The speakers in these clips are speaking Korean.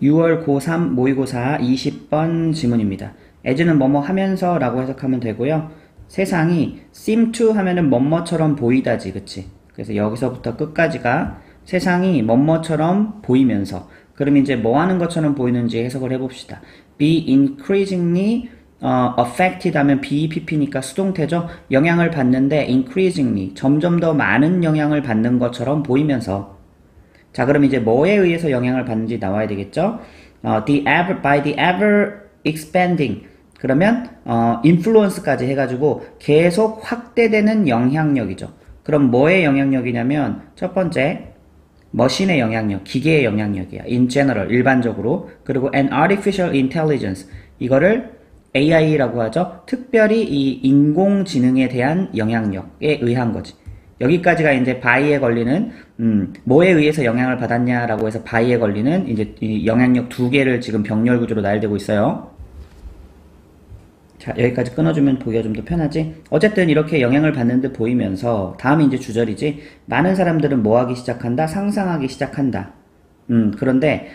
6월 고3 모의고사 20번 지문입니다. as는 뭐뭐 하면서 라고 해석하면 되고요. 세상이 seem to 하면은 뭐뭐처럼 보이다지, 그치? 그래서 여기서부터 끝까지가 세상이 뭐뭐처럼 보이면서, 그럼 이제 뭐 하는 것처럼 보이는지 해석을 해봅시다. be increasingly affected 하면 BEPP니까 수동태죠. 영향을 받는데 increasingly 점점 더 많은 영향을 받는 것처럼 보이면서. 자, 그럼 이제 뭐에 의해서 영향을 받는지 나와야 되겠죠? by the ever expanding. 그러면, influence까지 해가지고 계속 확대되는 영향력이죠. 그럼 뭐의 영향력이냐면, 첫 번째, 머신의 영향력, 기계의 영향력이야. in general, 일반적으로. 그리고 an artificial intelligence. 이거를 AI라고 하죠. 특별히 이 인공지능에 대한 영향력에 의한 거지. 여기까지가 이제 by에 걸리는 뭐에 의해서 영향을 받았냐라고 해서 by에 걸리는 이제 이 영향력 두 개를 지금 병렬 구조로 나열되고 있어요. 자, 여기까지 끊어주면 보기가 좀 더 편하지? 어쨌든 이렇게 영향을 받는 듯 보이면서 다음이 이제 주절이지. 많은 사람들은 뭐 하기 시작한다? 상상하기 시작한다. 그런데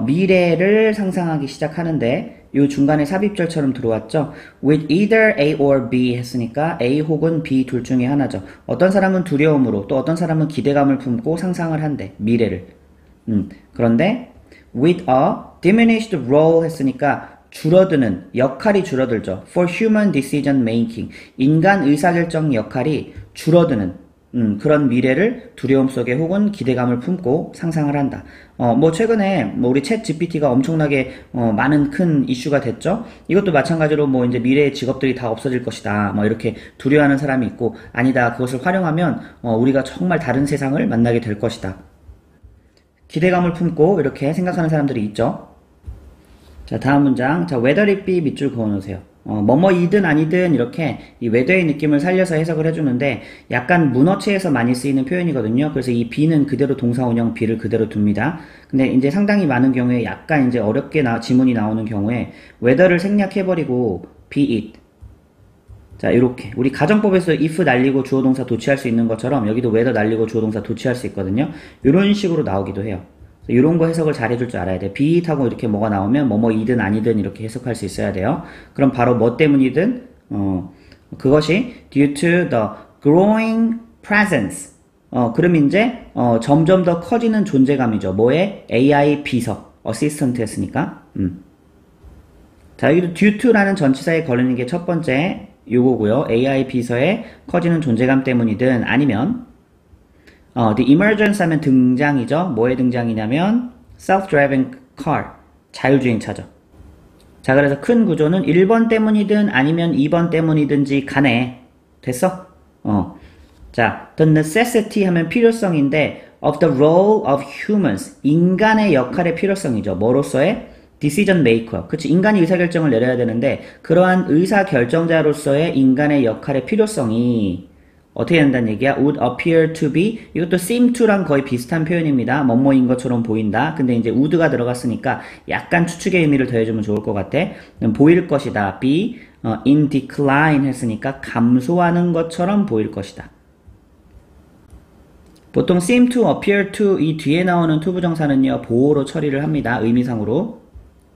미래를 상상하기 시작하는데 요 중간에 삽입절처럼 들어왔죠. with either A or B 했으니까 A 혹은 B 둘 중에 하나죠. 어떤 사람은 두려움으로 또 어떤 사람은 기대감을 품고 상상을 한대. 미래를. 그런데 with a diminished role 했으니까 줄어드는 역할이 줄어들죠. for human decision making 인간 의사결정 역할이 줄어드는 그런 미래를 두려움 속에 혹은 기대감을 품고 상상을 한다. 뭐 최근에 뭐 우리 챗 GPT가 엄청나게 많은 큰 이슈가 됐죠. 이것도 마찬가지로 뭐 이제 미래의 직업들이 다 없어질 것이다. 뭐 이렇게 두려워하는 사람이 있고 아니다. 그것을 활용하면 우리가 정말 다른 세상을 만나게 될 것이다. 기대감을 품고 이렇게 생각하는 사람들이 있죠. 자, 다음 문장. 자, whether it be 밑줄 그어놓으세요. 뭐뭐이든 아니든 이렇게 이 whether의 느낌을 살려서 해석을 해주는데 약간 문어체에서 많이 쓰이는 표현이거든요. 그래서 이 be는 그대로 동사 원형 be를 그대로 둡니다. 근데 이제 상당히 많은 경우에 약간 이제 어렵게 지문이 나오는 경우에 whether를 생략해버리고 be it. 자, 이렇게 우리 가정법에서 if 날리고 주어동사 도치할 수 있는 것처럼 여기도 whether 날리고 주어동사 도치할 수 있거든요. 이런 식으로 나오기도 해요. 이런 거 해석을 잘 해줄 줄 알아야 돼. be it 하고 이렇게 뭐가 나오면 뭐뭐이든 아니든 이렇게 해석할 수 있어야 돼요. 그럼 바로 뭐 때문이든 그것이 due to the growing presence. 그럼 이제 점점 더 커지는 존재감이죠. 뭐에? AI 비서, assistant 했으니까. 자, 여기도 due to라는 전치사에 걸리는 게 첫 번째 요거고요. AI 비서의 커지는 존재감 때문이든 아니면 the emergence 하면 등장이죠. 뭐의 등장이냐면 self-driving car, 자율주행차죠. 자, 그래서 큰 구조는 1번 때문이든 아니면 2번 때문이든지 간에 됐어? 자, the necessity 하면 필요성인데 of the role of humans, 인간의 역할의 필요성이죠. 뭐로서의? decision maker. 그치, 인간이 의사결정을 내려야 되는데 그러한 의사결정자로서의 인간의 역할의 필요성이 어떻게 된다는 얘기야? would appear to be. 이것도 seem to랑 거의 비슷한 표현입니다. 뭐뭐인 것처럼 보인다. 근데 이제 would가 들어갔으니까 약간 추측의 의미를 더해주면 좋을 것 같아. 보일 것이다. be in decline 했으니까 감소하는 것처럼 보일 것이다. 보통 seem to, appear to 이 뒤에 나오는 to 부정사는요 보호로 처리를 합니다. 의미상으로.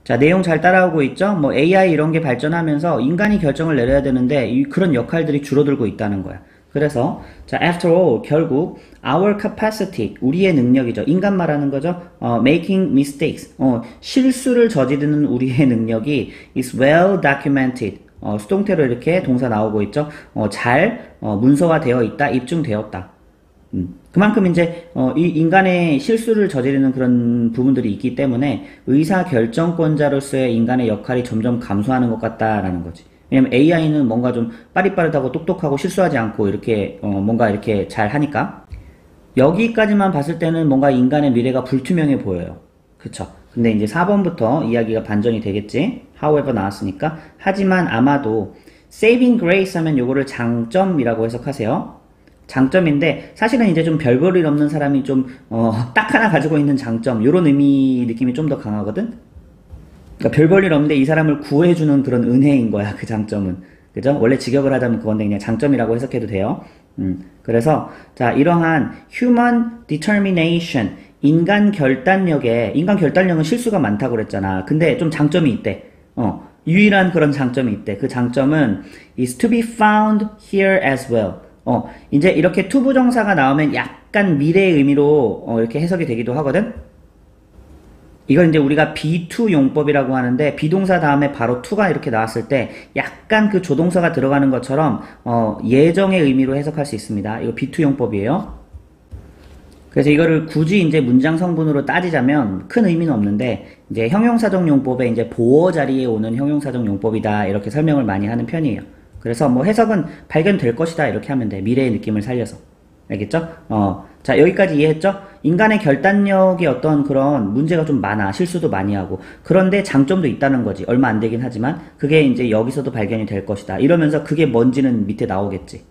자, 내용 잘 따라오고 있죠? 뭐 AI 이런 게 발전하면서 인간이 결정을 내려야 되는데 그런 역할들이 줄어들고 있다는 거야. 그래서 자, after all 결국 our capacity 우리의 능력이죠. 인간 말하는 거죠. making mistakes 실수를 저지르는 우리의 능력이 is well documented. 수동태로 이렇게 동사 나오고 있죠. 잘 문서화되어 있다, 입증되었다. 그만큼 이제 이 인간의 실수를 저지르는 그런 부분들이 있기 때문에 의사결정권자로서의 인간의 역할이 점점 감소하는 것 같다라는 거지. 왜냐면 AI는 뭔가 좀 빠릿빠릿하고 똑똑하고 실수하지 않고 이렇게 뭔가 이렇게 잘 하니까 여기까지만 봤을 때는 뭔가 인간의 미래가 불투명해 보여요. 그쵸? 근데 이제 4번부터 이야기가 반전이 되겠지. however 나왔으니까. 하지만 아마도 saving grace 하면 요거를 장점이라고 해석하세요. 장점인데 사실은 이제 좀 별 볼 일 없는 사람이 좀 딱 하나 가지고 있는 장점 요런 의미 느낌이 좀 더 강하거든. 그러니까 별 볼 일 없는데 이 사람을 구해주는 그런 은혜인 거야, 그 장점은. 그죠? 원래 직역을 하자면 그건데 그냥 장점이라고 해석해도 돼요. 그래서 자, 이러한 human determination, 인간 결단력은 실수가 많다고 그랬잖아. 근데 좀 장점이 있대. 유일한 그런 장점이 있대. 그 장점은 is to be found here as well. 이제 이렇게 to 부정사가 나오면 약간 미래의 의미로 이렇게 해석이 되기도 하거든. 이걸 이제 우리가 be2 용법이라고 하는데 비동사 다음에 바로 to가 이렇게 나왔을 때 약간 그 조동사가 들어가는 것처럼 예정의 의미로 해석할 수 있습니다. 이거 be2 용법이에요. 그래서 이거를 굳이 이제 문장 성분으로 따지자면 큰 의미는 없는데 이제 형용사적 용법에 이제 보어 자리에 오는 형용사적 용법이다 이렇게 설명을 많이 하는 편이에요. 그래서 뭐 해석은 발견될 것이다 이렇게 하면 돼. 미래의 느낌을 살려서. 알겠죠? 자, 여기까지 이해했죠? 인간의 결단력이 어떤 그런 문제가 좀 많아. 실수도 많이 하고. 그런데 장점도 있다는 거지. 얼마 안 되긴 하지만 그게 이제 여기서도 발견이 될 것이다. 이러면서 그게 뭔지는 밑에 나오겠지.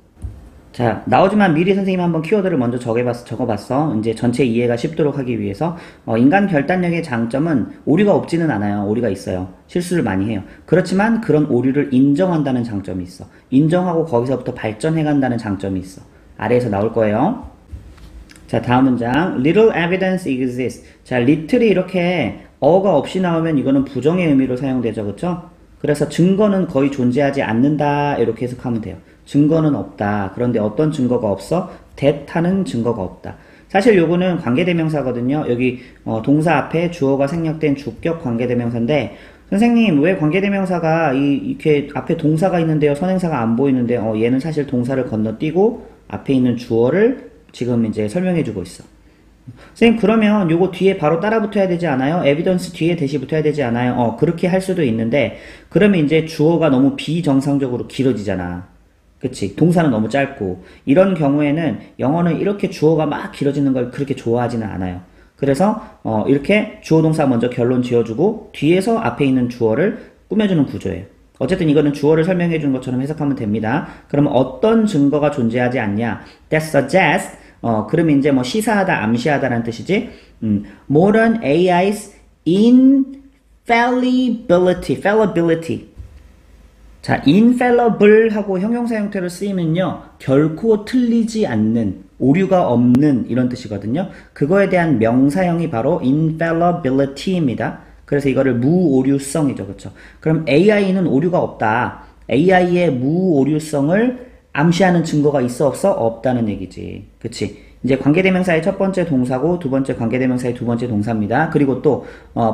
자, 나오지만 미리 선생님이 한번 키워드를 먼저 적어봤어. 이제 전체 이해가 쉽도록 하기 위해서. 인간 결단력의 장점은 오류가 없지는 않아요. 오류가 있어요. 실수를 많이 해요. 그렇지만 그런 오류를 인정한다는 장점이 있어. 인정하고 거기서부터 발전해간다는 장점이 있어. 아래에서 나올 거예요. 자, 다음 문장. Little evidence exists. 자, little이 이렇게 어가 없이 나오면 이거는 부정의 의미로 사용되죠. 그쵸? 그래서 증거는 거의 존재하지 않는다. 이렇게 해석하면 돼요. 증거는 없다. 그런데 어떤 증거가 없어? that하는 증거가 없다. 사실 요거는 관계대명사거든요. 여기 동사 앞에 주어가 생략된 주격 관계대명사인데 선생님 왜 관계대명사가 이렇게 앞에 동사가 있는데요. 선행사가 안 보이는데 얘는 사실 동사를 건너뛰고 앞에 있는 주어를 지금 이제 설명해주고 있어. 선생님 그러면 요거 뒤에 바로 따라 붙어야 되지 않아요? 에비던스 뒤에 대시 붙어야 되지 않아요? 그렇게 할 수도 있는데 그러면 이제 주어가 너무 비정상적으로 길어지잖아. 그치? 동사는 너무 짧고 이런 경우에는 영어는 이렇게 주어가 막 길어지는 걸 그렇게 좋아하지는 않아요. 그래서 이렇게 주어 동사 먼저 결론 지어주고 뒤에서 앞에 있는 주어를 꾸며주는 구조예요. 어쨌든 이거는 주어를 설명해 주는 것처럼 해석하면 됩니다. 그러면 어떤 증거가 존재하지 않냐? That suggests 그러면 이제 뭐 시사하다, 암시하다라는 뜻이지. Modern AI's fallibility. 자, infallible 하고 형용사 형태로 쓰이면요. 결코 틀리지 않는, 오류가 없는 이런 뜻이거든요. 그거에 대한 명사형이 바로 infallibility입니다. 그래서 이거를 무오류성이죠. 그렇죠? 그럼 AI는 오류가 없다. AI의 무오류성을 암시하는 증거가 있어 없어? 없다는 얘기지. 그치? 이제 관계대명사의 첫 번째 동사고 두 번째 관계대명사의 두 번째 동사입니다. 그리고 또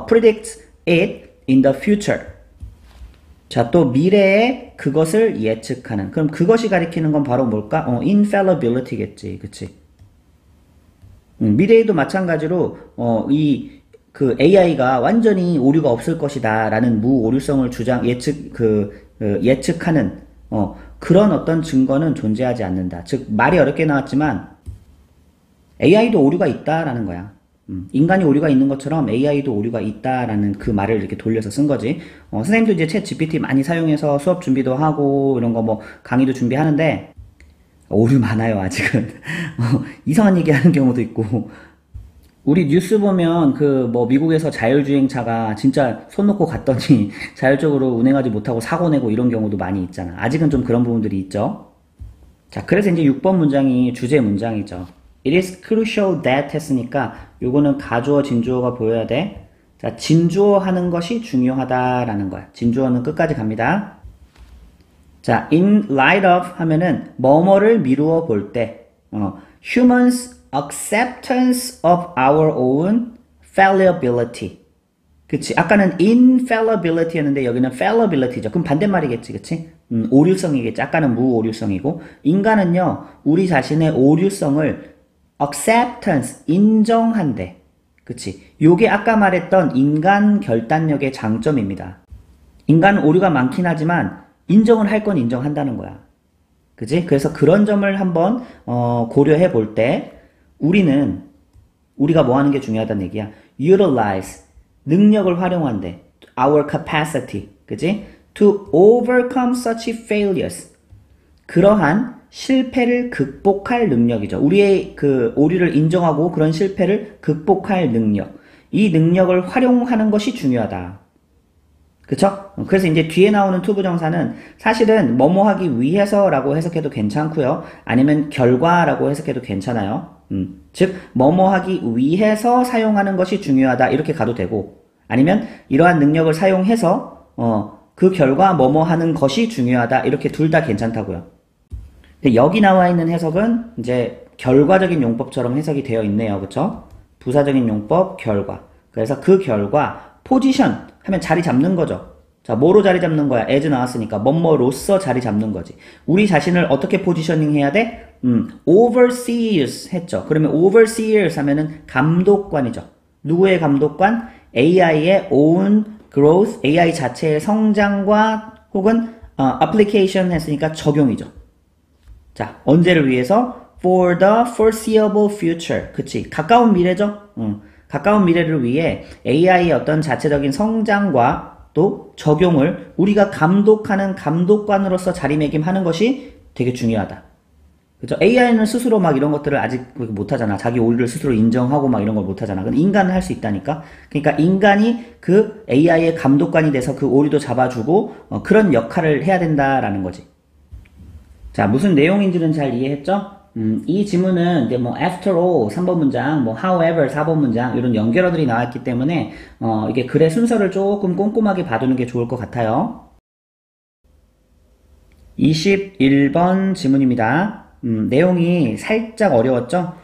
predict it in the future. 자, 또 미래에 그것을 예측하는. 그럼 그것이 가리키는 건 바로 뭘까? infallibility겠지. 그치? 미래에도 마찬가지로 그 AI가 완전히 오류가 없을 것이다 라는 무오류성을 예측하는 그런 어떤 증거는 존재하지 않는다. 즉 말이 어렵게 나왔지만 AI도 오류가 있다라는 거야. 인간이 오류가 있는 것처럼 AI도 오류가 있다라는 그 말을 이렇게 돌려서 쓴 거지. 선생님도 이제 챗 GPT 많이 사용해서 수업 준비도 하고 이런 거 뭐 강의도 준비하는데 오류 많아요 아직은. 이상한 얘기 하는 경우도 있고. 우리 뉴스 보면 그 뭐 미국에서 자율주행차가 진짜 손 놓고 갔더니 자율적으로 운행하지 못하고 사고 내고 이런 경우도 많이 있잖아. 아직은 좀 그런 부분들이 있죠. 자, 그래서 이제 6번 문장이 주제 문장이죠. It is crucial that 했으니까 요거는 가주어 진주어가 보여야 돼. 자, 진주어 하는 것이 중요하다라는 거야. 진주어는 끝까지 갑니다. 자, in light of 하면은 뭐뭐를 미루어 볼 때 humans acceptance of our own fallibility. 그치? 아까는 infallibility였는데 여기는 fallibility죠. 그럼 반대말이겠지, 그치? 오류성이겠지. 아까는 무오류성이고 인간은요 우리 자신의 오류성을 acceptance, 인정한대. 그치? 요게 아까 말했던 인간 결단력의 장점입니다. 인간은 오류가 많긴 하지만 인정을 할 건 인정한다는 거야. 그치? 그래서 그런 점을 한번 고려해 볼 때 우리가 뭐 하는 게 중요하다는 얘기야. utilize, 능력을 활용한대. our capacity, 그치? to overcome such failures. 그러한 실패를 극복할 능력이죠. 우리의 그 오류를 인정하고 그런 실패를 극복할 능력. 이 능력을 활용하는 것이 중요하다. 그쵸? 그래서 이제 뒤에 나오는 투부정사는 사실은 뭐뭐 하기 위해서라고 해석해도 괜찮고요. 아니면 결과라고 해석해도 괜찮아요. 즉 뭐뭐 하기 위해서 사용하는 것이 중요하다 이렇게 가도 되고, 아니면 이러한 능력을 사용해서 그 결과 뭐뭐 하는 것이 중요하다 이렇게 둘 다 괜찮다고요. 근데 여기 나와 있는 해석은 이제 결과적인 용법처럼 해석이 되어 있네요. 그쵸? 부사적인 용법 결과. 그래서 그 결과 포지션 하면 자리 잡는 거죠. 자, 뭐로 자리 잡는 거야? as 나왔으니까 뭐뭐로서 자리 잡는 거지. 우리 자신을 어떻게 포지셔닝 해야 돼? overseers 했죠. 그러면 overseers 하면은 감독관이죠. 누구의 감독관? AI의 own growth, AI 자체의 성장과 혹은 application 했으니까 적용이죠. 자, 언제를 위해서? for the foreseeable future. 그치? 가까운 미래죠? 가까운 미래를 위해 AI의 어떤 자체적인 성장과 또 적용을 우리가 감독하는 감독관으로서 자리매김하는 것이 되게 중요하다. 그죠? AI는 스스로 막 이런 것들을 아직 못하잖아. 자기 오류를 스스로 인정하고 막 이런 걸 못하잖아. 근데 인간은 할 수 있다니까? 그러니까 인간이 그 AI의 감독관이 돼서 그 오류도 잡아주고 그런 역할을 해야 된다라는 거지. 자, 무슨 내용인지는 잘 이해했죠? 이 지문은 이제 뭐 after all 3번 문장, 뭐 however 4번 문장 이런 연결어들이 나왔기 때문에 이게 글의 순서를 조금 꼼꼼하게 봐두는 게 좋을 것 같아요. 21번 지문입니다. 내용이 살짝 어려웠죠?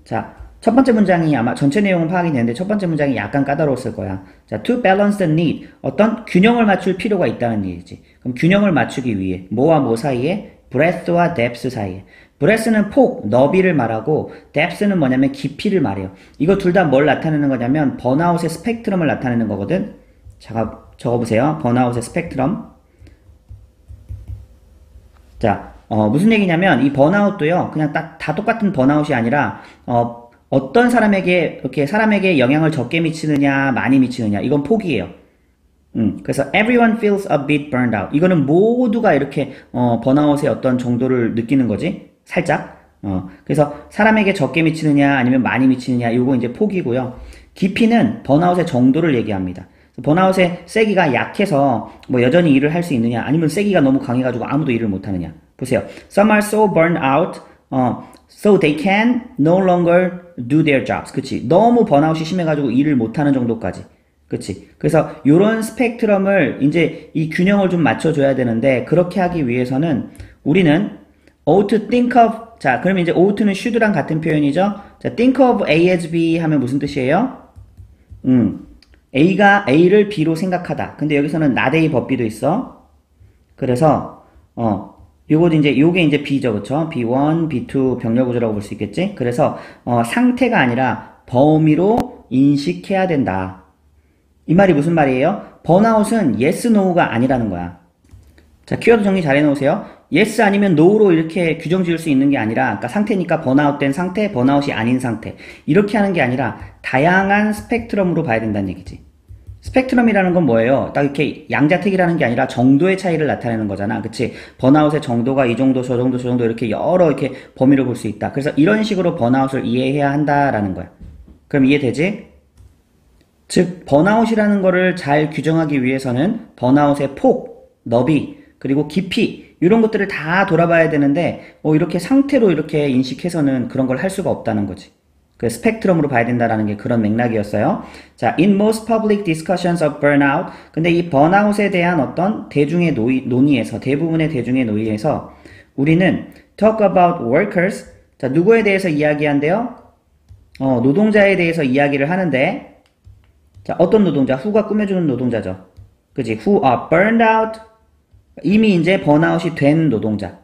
자, 첫 번째 문장이 아마 전체 내용은 파악이 되는데 첫 번째 문장이 약간 까다로웠을 거야. 자, to balance the need. 어떤 균형을 맞출 필요가 있다는 얘기지. 그럼 균형을 맞추기 위해 뭐와 뭐 사이에? breadth와 depth 사이에. breadth는 폭, 너비를 말하고 depth는 뭐냐면 깊이를 말해요. 이거 둘 다 뭘 나타내는 거냐면 번아웃의 스펙트럼을 나타내는 거거든. 자, 적어보세요. 번아웃의 스펙트럼. 자, 무슨 얘기냐면 이 번아웃도요. 그냥 다 똑같은 번아웃이 아니라 어떤 사람에게 이렇게 사람에게 영향을 적게 미치느냐 많이 미치느냐 이건 폭이에요. 그래서 everyone feels a bit burned out. 이거는 모두가 이렇게 번아웃의 어떤 정도를 느끼는 거지. 살짝. 그래서 사람에게 적게 미치느냐 아니면 많이 미치느냐 이거 이제 폭이고요. 깊이는 번아웃의 정도를 얘기합니다. 번아웃의 세기가 약해서 뭐 여전히 일을 할 수 있느냐 아니면 세기가 너무 강해가지고 아무도 일을 못하느냐. 보세요. Some are so burned out so they can no longer do their jobs. 그치? 너무 번아웃이 심해가지고 일을 못하는 정도까지. 그치? 그래서 요런 스펙트럼을 이제 이 균형을 좀 맞춰줘야 되는데 그렇게 하기 위해서는 우리는 ought to think of 자 그러면 이제 ought는 should랑 같은 표현이죠. 자 think of A as B 하면 무슨 뜻이에요? A가 A를 B로 생각하다. 근데 여기서는 not A but B도 있어. 그래서 요게 이제 B죠. 그쵸? B1, B2 병렬 구조라고 볼 수 있겠지? 그래서 상태가 아니라 범위로 인식해야 된다. 이 말이 무슨 말이에요? 번아웃은 yes, no가 아니라는 거야. 자, 키워드 정리 잘 해놓으세요. yes 아니면 no로 이렇게 규정 지을 수 있는 게 아니라, 그러니까 상태니까 번아웃 된 상태, 번아웃이 아닌 상태. 이렇게 하는 게 아니라, 다양한 스펙트럼으로 봐야 된다는 얘기지. 스펙트럼이라는 건 뭐예요? 딱 이렇게 양자택이라는 게 아니라 정도의 차이를 나타내는 거잖아. 그치? 번아웃의 정도가 이 정도, 저 정도, 저 정도 이렇게 여러 이렇게 범위로 볼 수 있다. 그래서 이런 식으로 번아웃을 이해해야 한다라는 거야. 그럼 이해되지? 즉, 번아웃이라는 거를 잘 규정하기 위해서는 번아웃의 폭, 너비, 그리고 깊이, 이런 것들을 다 돌아봐야 되는데, 이렇게 상태로 이렇게 인식해서는 그런 걸 할 수가 없다는 거지. 그 스펙트럼으로 봐야 된다라는 게 그런 맥락이었어요. 자, in most public discussions of burnout. 근데 이 번아웃에 대한 어떤 대중의 논의에서, 대부분의 대중의 논의에서 우리는 talk about workers. 자, 누구에 대해서 이야기한대요? 노동자에 대해서 이야기를 하는데, 자, 어떤 노동자? who가 꾸며주는 노동자죠. 그치? who are burned out. 이미 이제 번아웃이 된 노동자.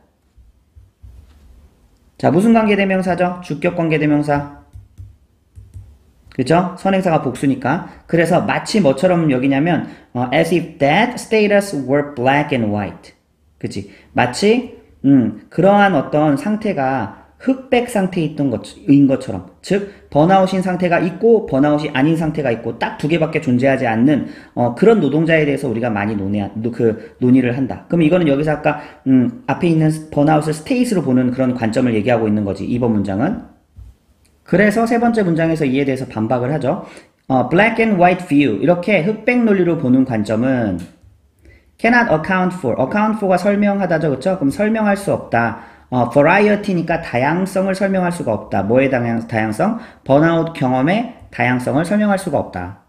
자, 무슨 관계대명사죠? 주격 관계대명사. 그쵸? 선행사가 복수니까. 그래서 마치 뭐처럼 여기냐면 as if that status were black and white. 그치? 마치 그러한 어떤 상태가 흑백 상태인 것처럼. 즉 번아웃인 상태가 있고 번아웃이 아닌 상태가 있고 딱 두 개밖에 존재하지 않는 그런 노동자에 대해서 우리가 많이 논의를 한다. 그럼 이거는 여기서 아까 앞에 있는 번아웃을 스테이트로 보는 그런 관점을 얘기하고 있는 거지. 2번 문장은. 그래서 세 번째 문장에서 이에 대해서 반박을 하죠. black and white view 이렇게 흑백 논리로 보는 관점은 cannot account for가 설명하다죠, 그렇죠? 그럼 설명할 수 없다. variety니까 다양성을 설명할 수가 없다. 뭐의 다양성? 번아웃 경험의 다양성을 설명할 수가 없다.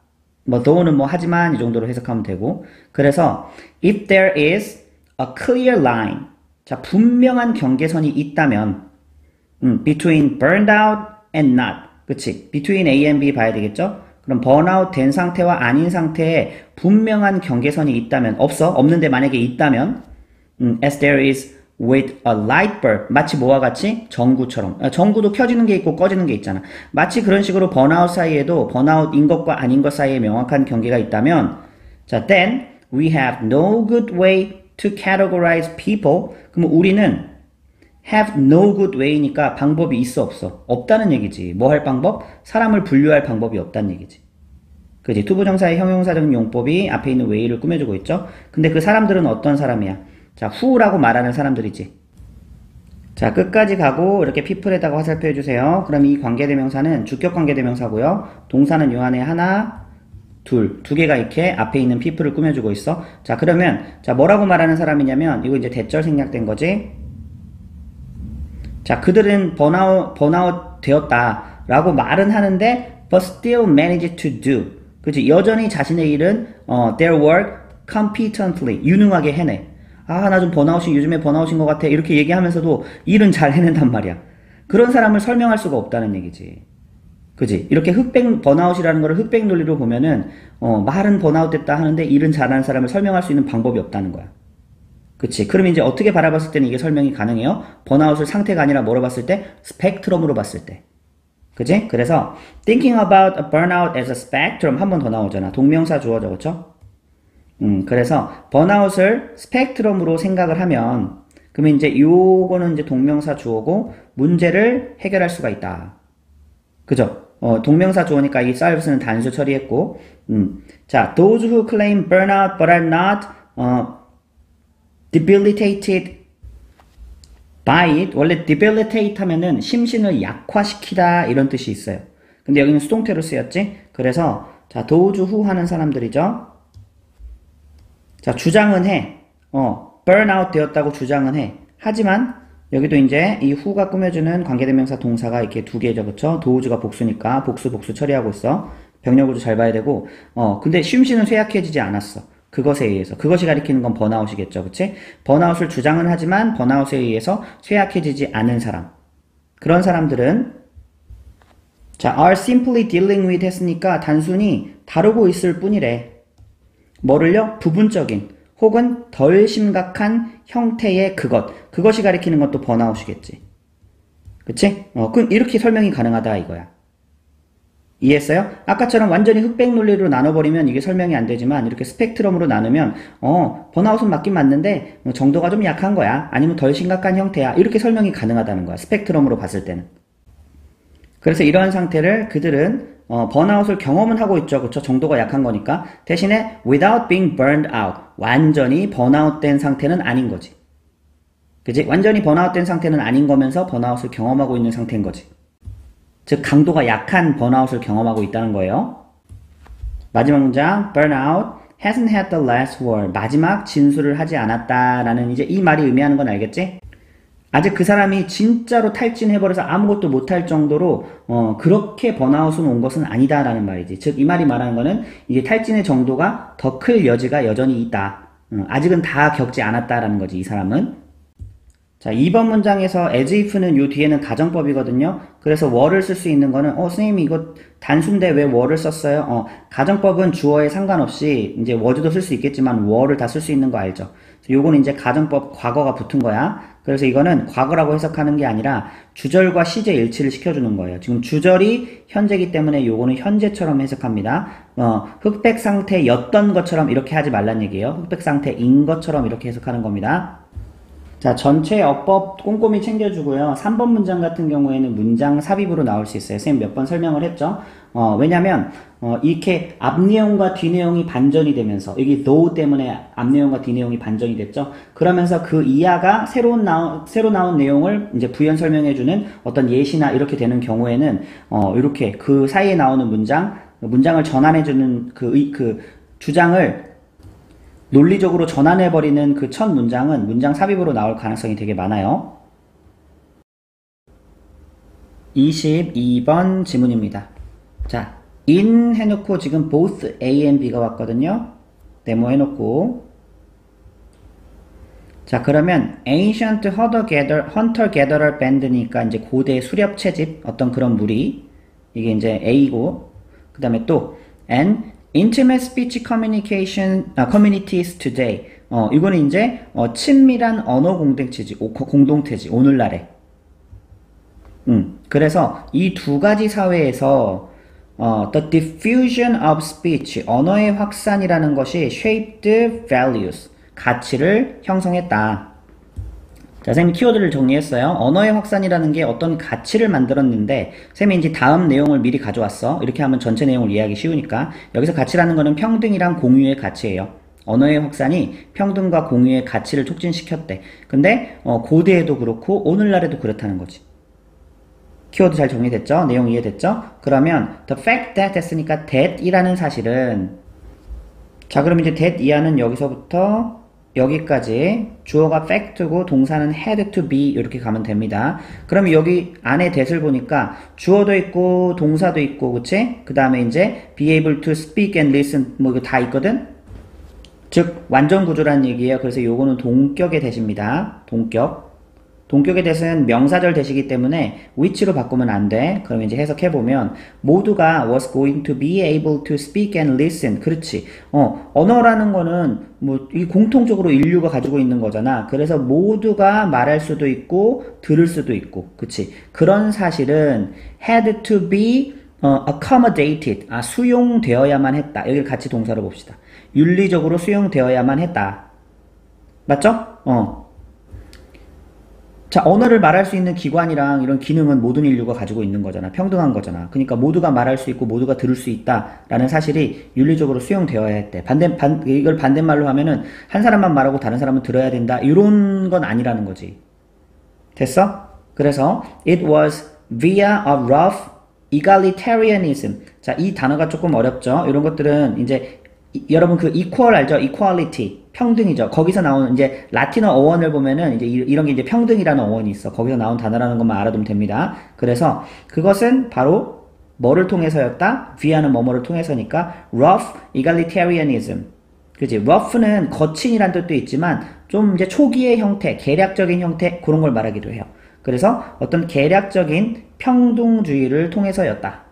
뭐 though는 뭐 하지만 이 정도로 해석하면 되고. 그래서 if there is a clear line, 자 분명한 경계선이 있다면 between burned out and not, 그치? between A and B 봐야 되겠죠? 그럼 번아웃 된 상태와 아닌 상태에 분명한 경계선이 있다면 없는데 만약에 있다면 as there is with a light bulb, 마치 뭐와 같이? 전구처럼. 전구도 켜지는 게 있고 꺼지는 게 있잖아. 마치 그런 식으로 번아웃 사이에도 번아웃인 것과 아닌 것 사이에 명확한 경계가 있다면 자, then we have no good way to categorize people. 그럼 우리는 have no good way니까 방법이 있어 없어? 없다는 얘기지. 뭐 할 방법? 사람을 분류할 방법이 없다는 얘기지. 그지? 투부정사의 형용사적 용법이 앞에 있는 way를 꾸며주고 있죠. 근데 그 사람들은 어떤 사람이야? 자, who라고 말하는 사람들이지. 자, 끝까지 가고 이렇게 people에다가 화살표 해주세요. 그럼 이 관계대명사는 주격 관계대명사고요. 동사는 요 안에 하나, 두 개가 이렇게 앞에 있는 people을 꾸며주고 있어. 자, 그러면 자 뭐라고 말하는 사람이냐면 이거 이제 대절 생략된 거지. 자, 그들은 번아웃 되었다라고 말은 하는데 but still managed to do. 그치? 여전히 자신의 일은 their work competently, 유능하게 해내. 아, 나 좀 요즘에 번아웃인 것 같아. 이렇게 얘기하면서도 일은 잘 해낸단 말이야. 그런 사람을 설명할 수가 없다는 얘기지. 그지? 이렇게 번아웃이라는 거를 흑백 논리로 보면은, 말은 번아웃 됐다 하는데 일은 잘하는 사람을 설명할 수 있는 방법이 없다는 거야. 그치? 그럼 이제 어떻게 바라봤을 때는 이게 설명이 가능해요? 번아웃을 상태가 아니라 뭐로 봤을 때? 스펙트럼으로 봤을 때. 그지? 그래서, thinking about a burnout as a spectrum 한 번 더 나오잖아. 동명사 주어져, 그쵸? 그래서 번아웃을 스펙트럼으로 생각을 하면 그러면 이제 요거는 이제 동명사 주어고 문제를 해결할 수가 있다. 그죠? 동명사 주어니까 이 service는 단수 처리했고 자, those who claim burnout but are not debilitated by it. 원래 debilitate 하면은 심신을 약화시키다 이런 뜻이 있어요. 근데 여기는 수동태로 쓰였지? 그래서 자, those who 하는 사람들이죠. 자, 주장은 해. burnout 되었다고 주장은 해. 하지만, 여기도 이제 이 who가 꾸며주는 관계대명사 동사가 이렇게 두 개죠. 그쵸? 도우즈가 복수니까 복수 처리하고 있어. 병렬구조 잘 봐야 되고, 근데 쉼씨는 쇠약해지지 않았어. 그것에 의해서. 그것이 가리키는 건 번아웃이겠죠. 그치? 번아웃을 주장은 하지만 번아웃에 의해서 쇠약해지지 않은 사람. 그런 사람들은, 자, are simply dealing with 했으니까 단순히 다루고 있을 뿐이래. 뭐를요? 부분적인 혹은 덜 심각한 형태의 그것이 가리키는 것도 번아웃이겠지. 그치? 그럼 이렇게 설명이 가능하다 이거야. 이해했어요? 아까처럼 완전히 흑백 논리로 나눠버리면 이게 설명이 안 되지만 이렇게 스펙트럼으로 나누면 번아웃은 맞긴 맞는데 정도가 좀 약한 거야. 아니면 덜 심각한 형태야. 이렇게 설명이 가능하다는 거야. 스펙트럼으로 봤을 때는. 그래서 이러한 상태를 그들은 번아웃을 경험은 하고 있죠. 그쵸? 정도가 약한 거니까. 대신에 without being burned out. 완전히 번아웃된 상태는 아닌 거지. 그치? 완전히 번아웃된 상태는 아닌 거면서 번아웃을 경험하고 있는 상태인 거지. 즉 강도가 약한 번아웃을 경험하고 있다는 거예요. 마지막 문장 burnout hasn't had the last word. 마지막 진술을 하지 않았다라는 이제 이 말이 의미하는 건 알겠지? 아직 그 사람이 진짜로 탈진해버려서 아무것도 못할 정도로 그렇게 번아웃은 온 것은 아니다라는 말이지. 즉 이 말이 말하는 거는 이제 탈진의 정도가 더 클 여지가 여전히 있다. 아직은 다 겪지 않았다라는 거지 이 사람은. 자, 2번 문장에서 as if는 요 뒤에는 가정법이거든요. 그래서 were를 쓸 수 있는 거는 선생님 이거 단수인데 왜 were를 썼어요? 가정법은 주어에 상관없이 이제 was도 쓸 수 있겠지만 were를 다 쓸 수 있는 거 알죠? 요거는 이제 가정법 과거가 붙은 거야. 그래서 이거는 과거라고 해석하는 게 아니라 주절과 시제 일치를 시켜주는 거예요. 지금 주절이 현재이기 때문에 요거는 현재처럼 해석합니다. 흑백 상태였던 것처럼 이렇게 하지 말란 얘기예요. 흑백 상태인 것처럼 이렇게 해석하는 겁니다. 자, 전체 어법 꼼꼼히 챙겨주고요. 3번 문장 같은 경우에는 문장 삽입으로 나올 수 있어요. 선생님 몇 번 설명을 했죠. 왜냐면 이렇게 앞 내용과 뒤 내용이 반전이 되면서 여기 though 때문에 앞 내용과 뒤 내용이 반전이 됐죠. 그러면서 그 이하가 새로 나온 내용을 이제 부연 설명해주는 어떤 예시나 이렇게 되는 경우에는 이렇게 그 사이에 나오는 문장 문장을 전환해주는 그 주장을 논리적으로 전환해버리는 그 첫 문장은 문장 삽입으로 나올 가능성이 되게 많아요. 22번 지문입니다. 자, in 해놓고 지금 both A and B가 왔거든요. 네모 해놓고. 자, 그러면 ancient hunter-gatherer band니까 이제 고대 수렵 채집 어떤 그런 무리. 이게 이제 A고. 그 다음에 또 and intimate speech communities today. 이거는 이제 친밀한 언어 공동체지 오늘날에. 그래서 이 두 가지 사회에서 the diffusion of speech, 언어의 확산이라는 것이 shaped values, 가치를 형성했다. 자, 쌤이 키워드를 정리했어요. 언어의 확산이라는 게 어떤 가치를 만들었는데, 쌤이 이제 다음 내용을 미리 가져왔어. 이렇게 하면 전체 내용을 이해하기 쉬우니까. 여기서 가치라는 거는 평등이랑 공유의 가치예요. 언어의 확산이 평등과 공유의 가치를 촉진시켰대. 근데 고대에도 그렇고 오늘날에도 그렇다는 거지. 키워드 잘 정리됐죠? 내용 이해됐죠? 그러면 the fact that 했으니까 that이라는 사실은, 자, 그럼 이제 that 이하는 여기서부터 여기까지 주어가 fact고 동사는 had to be 이렇게 가면 됩니다. 그럼 여기 안에 that을 보니까 주어도 있고 동사도 있고, 그치? 그 다음에 이제 be able to speak and listen 뭐 이거 다 있거든? 즉 완전 구조라는 얘기예요. 그래서 요거는 동격의 that입니다. 동격의 that은 명사절 that이기 때문에 which로 바꾸면 안 돼. 그럼 이제 해석해보면 모두가 was going to be able to speak and listen. 그렇지. 언어라는 거는 뭐 이 공통적으로 인류가 가지고 있는 거잖아. 그래서 모두가 말할 수도 있고 들을 수도 있고. 그치. 그런 사실은 had to be accommodated. 수용되어야만 했다. 여기를 같이 동사로 봅시다. 윤리적으로 수용되어야만 했다. 맞죠? 자, 언어를 말할 수 있는 기관이랑 이런 기능은 모든 인류가 가지고 있는 거잖아. 평등한 거잖아. 그러니까 모두가 말할 수 있고 모두가 들을 수 있다라는 사실이 윤리적으로 수용되어야 했대. 이걸 반대말로 하면은 한 사람만 말하고 다른 사람은 들어야 된다. 이런 건 아니라는 거지. 됐어? 그래서 it was via a rough egalitarianism. 자, 이 단어가 조금 어렵죠. 이런 것들은 이제 여러분 그 equal 알죠? equality. 평등이죠. 거기서 나오는 이제 라틴어 어원을 보면은 이제 이런 게 이제 평등이라는 어원이 있어. 거기서 나온 단어라는 것만 알아두면 됩니다. 그래서 그것은 바로 뭐를 통해서였다? via는 뭐뭐를 통해서니까 rough egalitarianism. 그지? rough는 거친이란 뜻도 있지만 좀 이제 초기의 형태, 계략적인 형태 그런 걸 말하기도 해요. 그래서 어떤 계략적인 평등주의를 통해서였다.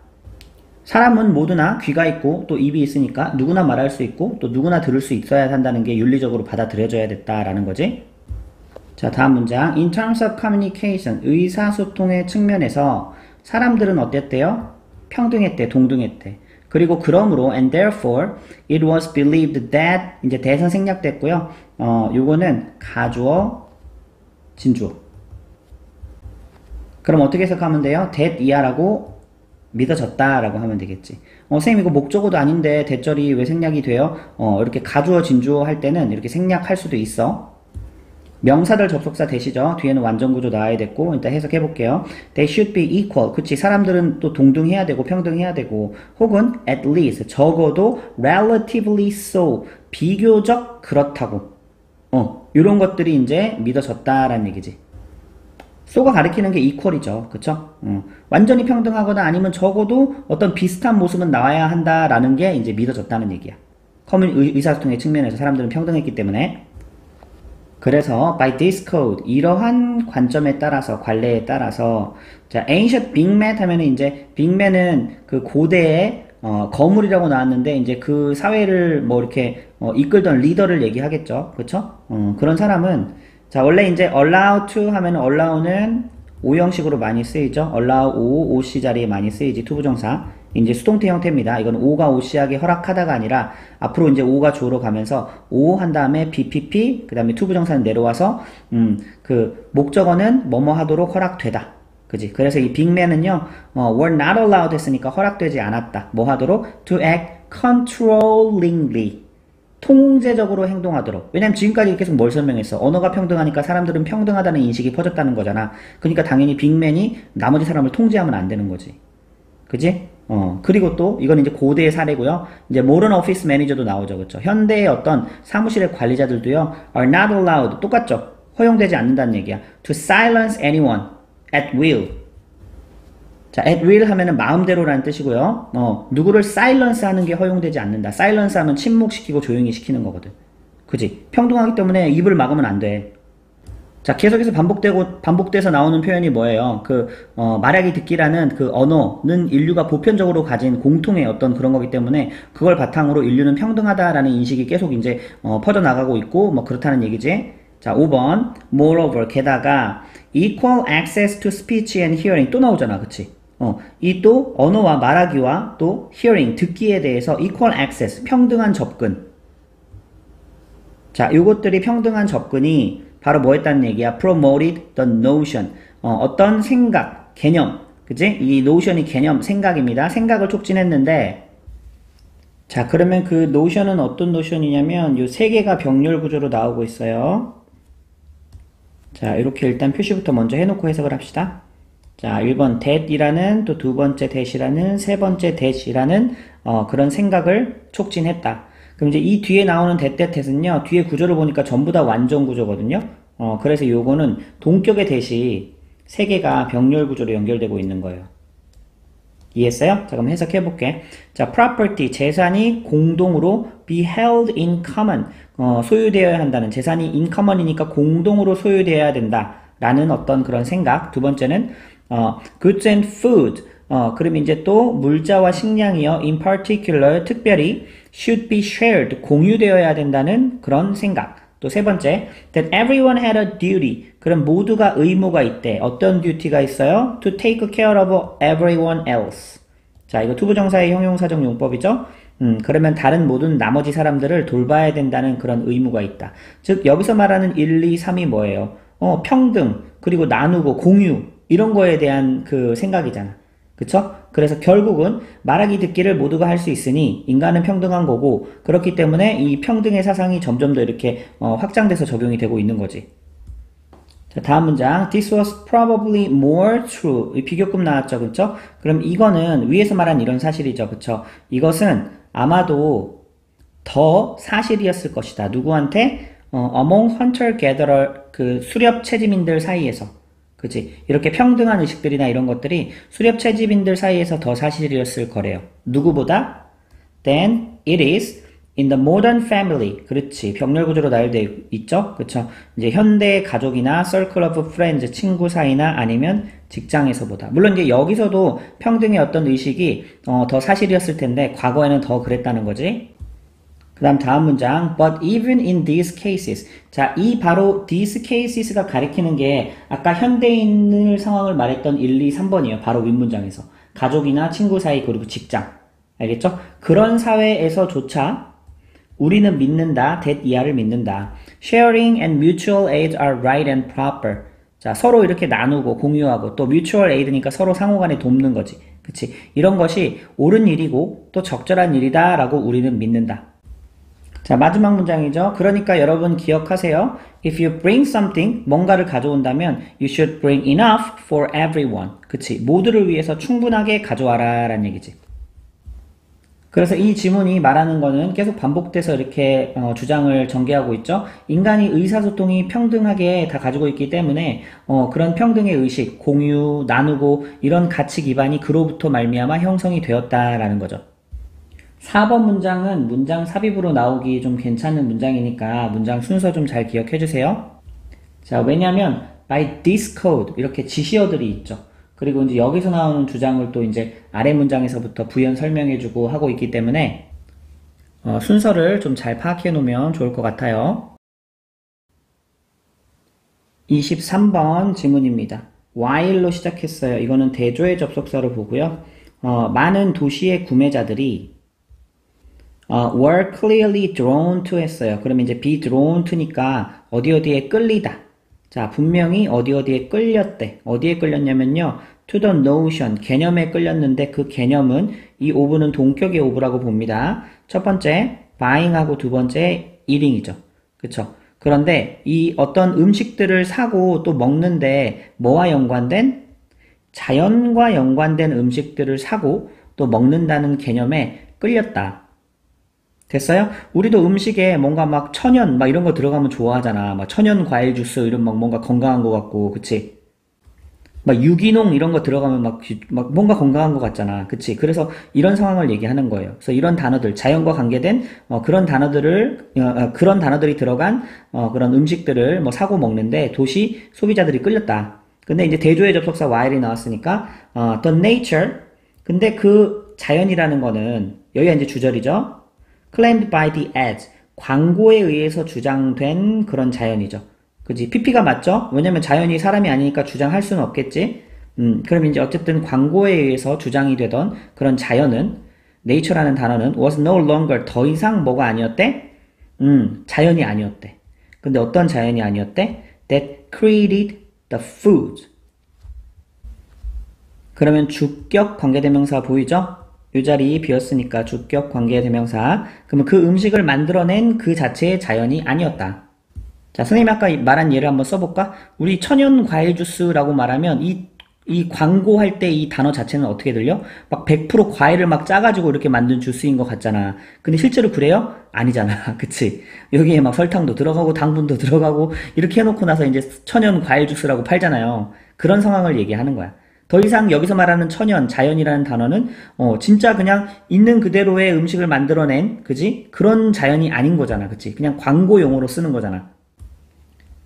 사람은 모두나 귀가 있고 또 입이 있으니까 누구나 말할 수 있고 또 누구나 들을 수 있어야 한다는 게 윤리적으로 받아들여져야 됐다라는 거지. 자, 다음 문장. In terms of communication, 의사소통의 측면에서 사람들은 어땠대요? 평등했대, 동등했대. 그리고 그러므로 and therefore it was believed that 이제 대선 생략됐고요. 요거는 가주어, 진주어. 그럼 어떻게 해석하면 돼요? that 이하라고 믿어졌다라고 하면 되겠지. 선생님 이거 목적어도 아닌데 대절이 왜 생략이 돼요? 이렇게 가주어 진주어 할 때는 이렇게 생략할 수도 있어. 명사들 접속사 대시죠. 뒤에는 완전구조 나와야 됐고 일단 해석해 볼게요. They should be equal. 그치. 사람들은 또 동등해야 되고 평등해야 되고 혹은 at least 적어도 relatively so 비교적 그렇다고. 이런 것들이 이제 믿어졌다라는 얘기지. so가 가리키는 게 equal이죠. 그쵸? 완전히 평등하거나 아니면 적어도 어떤 비슷한 모습은 나와야 한다라는 게 이제 믿어졌다는 얘기야. 의사소통의 측면에서 사람들은 평등했기 때문에. 그래서 by this code 이러한 관점에 따라서 관례에 따라서 자 ancient big man 하면은 이제 big man은 그 고대의 거물이라고 나왔는데 이제 그 사회를 뭐 이렇게 이끌던 리더를 얘기하겠죠. 그쵸? 그런 사람은 자, 원래 이제 allow to 하면 allow는 오형식으로 많이 쓰이죠. allow OC 자리에 많이 쓰이지, 투부정사. 이제 수동태 형태입니다. 이건 O가 OC하게 허락하다가 아니라 앞으로 이제 O가 주어로 가면서 O 한 다음에 BPP, 그 다음에 투부정사는 내려와서, 그 목적어는 뭐뭐 하도록 허락되다. 그지? 그래서 이 빅맨은요, were not allowed 했으니까 허락되지 않았다. 뭐 하도록? to act controllingly. 통제적으로 행동하도록. 왜냐면 지금까지 계속 뭘 설명했어? 언어가 평등하니까 사람들은 평등하다는 인식이 퍼졌다는 거잖아. 그러니까 당연히 빅맨이 나머지 사람을 통제하면 안 되는 거지. 그지? 그리고 또 이건 이제 고대의 사례고요. 이제 modern office manager도 나오죠. 그렇죠? 현대의 어떤 사무실의 관리자들도요. are not allowed 똑같죠. 허용되지 않는다는 얘기야. to silence anyone at will. 자, at will 하면은 마음대로라는 뜻이고요. 누구를 silence 하는 게 허용되지 않는다. silence 하면 침묵시키고 조용히 시키는 거거든. 그지? 평등하기 때문에 입을 막으면 안 돼. 자, 계속해서 반복돼서 나오는 표현이 뭐예요? 말하기 듣기라는 그 언어는 인류가 보편적으로 가진 공통의 어떤 그런 거기 때문에 그걸 바탕으로 인류는 평등하다라는 인식이 계속 이제, 퍼져나가고 있고, 뭐 그렇다는 얘기지. 자, 5번. Moreover, 게다가, equal access to speech and hearing 또 나오잖아. 그치? 이 또 언어와 말하기와 또 hearing, 듣기에 대해서 equal access, 평등한 접근. 자, 요것들이 평등한 접근이 바로 뭐 했다는 얘기야? promoted the notion. 어떤 생각, 개념. 그치? 이 notion이 개념, 생각입니다. 생각을 촉진했는데, 자, 그러면 그 notion은 어떤 notion이냐면, 요 세 개가 병렬 구조로 나오고 있어요. 자, 이렇게 일단 표시부터 먼저 해놓고 해석을 합시다. 자, 1번 that이라는 또 두 번째 that이라는 세 번째 that이라는 그런 생각을 촉진했다. 그럼 이제 이 뒤에 나오는 that은요, 뒤에 구조를 보니까 전부 다 완전 구조거든요. 그래서 요거는 동격의 that이 세 개가 병렬 구조로 연결되고 있는 거예요. 이해했어요? 자, 그럼 해석해 볼게. 자, property, 재산이 공동으로 be held in common, 소유되어야 한다는, 재산이 in common이니까 공동으로 소유되어야 된다. 라는 어떤 그런 생각. 두 번째는, goods and food, 그럼 이제 또 물자와 식량이요, in particular, 특별히, should be shared, 공유되어야 된다는 그런 생각. 또 세 번째, that everyone had a duty. 그럼 모두가 의무가 있대. 어떤 duty가 있어요? to take care of everyone else. 자, 이거 투부정사의 형용사적 용법이죠? 그러면 다른 모든 나머지 사람들을 돌봐야 된다는 그런 의무가 있다. 즉, 여기서 말하는 1, 2, 3이 뭐예요? 평등, 그리고 나누고, 공유, 이런 거에 대한 그 생각이잖아. 그쵸? 그래서 결국은 말하기 듣기를 모두가 할 수 있으니 인간은 평등한 거고, 그렇기 때문에 이 평등의 사상이 점점 더 이렇게 확장돼서 적용이 되고 있는 거지. 자, 다음 문장. This was probably more true. 이 비교급 나왔죠. 그쵸? 그럼 이거는 위에서 말한 이런 사실이죠. 그쵸? 이것은 아마도 더 사실이었을 것이다. 누구한테? among hunter-gatherer, 그 수렵 채집인들 사이에서. 그치? 이렇게 평등한 의식들이나 이런 것들이 수렵 채집인들 사이에서 더 사실이었을 거래요. 누구보다? Then it is in the modern family. 그렇지. 병렬 구조로 나열되어 있죠? 그쵸? 이제 현대 가족이나 circle of friends, 친구 사이나 아니면 직장에서보다. 물론 이제 여기서도 평등의 어떤 의식이 더 사실이었을 텐데 과거에는 더 그랬다는 거지. 그 다음 문장. But even in these cases. 자, 이 바로 these cases가 가리키는 게 아까 현대인의 상황을 말했던 1, 2, 3번이에요. 바로 윗문장에서. 가족이나 친구 사이 그리고 직장. 알겠죠? 그런 사회에서조차 우리는 믿는다. that 이하를 믿는다. Sharing and mutual aid are right and proper. 자, 서로 이렇게 나누고 공유하고 또 mutual aid니까 서로 상호간에 돕는 거지. 그치? 이런 것이 옳은 일이고 또 적절한 일이다 라고 우리는 믿는다. 자, 마지막 문장이죠. 그러니까 여러분 기억하세요. If you bring something, 뭔가를 가져온다면 you should bring enough for everyone. 그치? 모두를 위해서 충분하게 가져와라 라는 얘기지. 그래서 이 지문이 말하는 거는 계속 반복돼서 이렇게 주장을 전개하고 있죠. 인간이 의사소통이 평등하게 다 가지고 있기 때문에 그런 평등의 의식, 공유, 나누고 이런 가치 기반이 그로부터 말미암아 형성이 되었다라는 거죠. 4번 문장은 문장 삽입으로 나오기 좀 괜찮은 문장이니까 문장 순서 좀 잘 기억해 주세요. 자, 왜냐면 by this code 이렇게 지시어들이 있죠. 그리고 이제 여기서 나오는 주장을 또 이제 아래 문장에서부터 부연 설명해 주고 하고 있기 때문에 순서를 좀 잘 파악해 놓으면 좋을 것 같아요. 23번 지문입니다. while로 시작했어요. 이거는 대조의 접속사로 보고요. 많은 도시의 구매자들이 were clearly drawn to 했어요. 그러면 이제 be drawn to니까 어디에 끌리다. 자, 분명히 어디에 끌렸대. 어디에 끌렸냐면요. to the notion, 개념에 끌렸는데 그 개념은 이 ove는 동격의 ove라고 봅니다. 첫 번째, buying하고 두 번째, eating이죠. 그쵸? 그런데 이 어떤 음식들을 사고 또 먹는데 뭐와 연관된? 자연과 연관된 음식들을 사고 또 먹는다는 개념에 끌렸다. 됐어요? 우리도 음식에 뭔가 막 천연 막 이런 거 들어가면 좋아하잖아. 막 천연 과일 주스 이런 막 뭔가 건강한 거 같고, 그치? 막 유기농 이런 거 들어가면 막 뭔가 건강한 것 같잖아. 그치? 그래서 이런 상황을 얘기하는 거예요. 그래서 이런 단어들, 자연과 관계된 그런 그런 단어들이 들어간 그런 음식들을 뭐 사고 먹는데 도시 소비자들이 끌렸다. 근데 이제 대조의 접속사 while이 나왔으니까 the nature. 근데 그 자연이라는 거는 여기가 이제 주절이죠. claimed by the ads. 광고에 의해서 주장된 그런 자연이죠. 그지? PP가 맞죠? 왜냐면 자연이 사람이 아니니까 주장할 수는 없겠지? 그럼 이제 어쨌든 광고에 의해서 주장이 되던 그런 자연은, nature라는 단어는 was no longer, 더 이상 뭐가 아니었대? 자연이 아니었대. 근데 어떤 자연이 아니었대? that created the food. 그러면 주격 관계대명사 보이죠? 이 자리 비었으니까 주격 관계대명사. 그러면 그 음식을 만들어낸 그 자체의 자연이 아니었다. 자, 선생님이 아까 말한 예를 한번 써볼까? 우리 천연 과일 주스라고 말하면 이 광고할 때 이 단어 자체는 어떻게 들려? 막 100% 과일을 막 짜가지고 이렇게 만든 주스인 것 같잖아. 근데 실제로 그래요? 아니잖아. 그치? 여기에 막 설탕도 들어가고 당분도 들어가고 이렇게 해놓고 나서 이제 천연 과일 주스라고 팔잖아요. 그런 상황을 얘기하는 거야. 더 이상 여기서 말하는 천연, 자연이라는 단어는 진짜 그냥 있는 그대로의 음식을 만들어낸, 그지? 그런 자연이 아닌 거잖아. 그치? 그냥 광고용으로 쓰는 거잖아.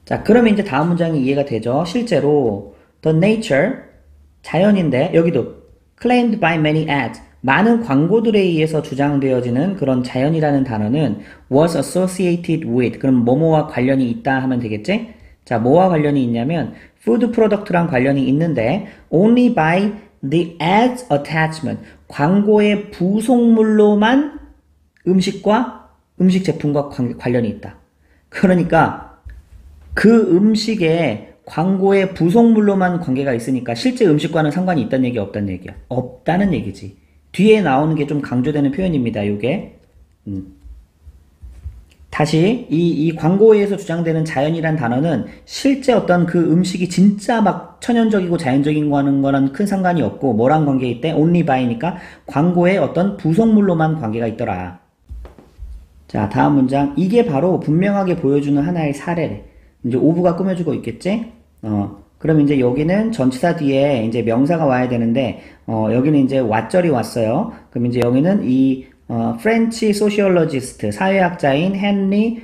자, 그러면 이제 다음 문장이 이해가 되죠? 실제로 the nature, 자연인데 여기도 claimed by many ads, 많은 광고들에 의해서 주장되어지는 그런 자연이라는 단어는 was associated with, 그럼 뭐뭐와 관련이 있다 하면 되겠지? 자, 뭐와 관련이 있냐면 food product랑 관련이 있는데 only by the ads attachment, 광고의 부속물로만 음식 제품과 관련이 있다. 그러니까 그 음식에 광고의 부속물로만 관계가 있으니까 실제 음식과는 상관이 있다는 얘기, 없다는 얘기야? 없다는 얘기지. 뒤에 나오는 게 좀 강조되는 표현입니다, 요게. 다시, 이 광고에 의해서 주장되는 자연이란 단어는 실제 어떤 그 음식이 진짜 막 천연적이고 자연적인 거는 큰 상관이 없고, 뭐랑 관계 있대? only by니까 광고의 어떤 부속물로만 관계가 있더라. 자, 다음 문장. 이게 바로 분명하게 보여주는 하나의 사례래. 이제 오브가 꾸며주고 있겠지? 그럼 이제 여기는 전치사 뒤에 이제 명사가 와야 되는데, 여기는 이제 what절이 왔어요. 그럼 이제 여기는 이, 프렌치 소시올로지스트, 사회학자인 헨리,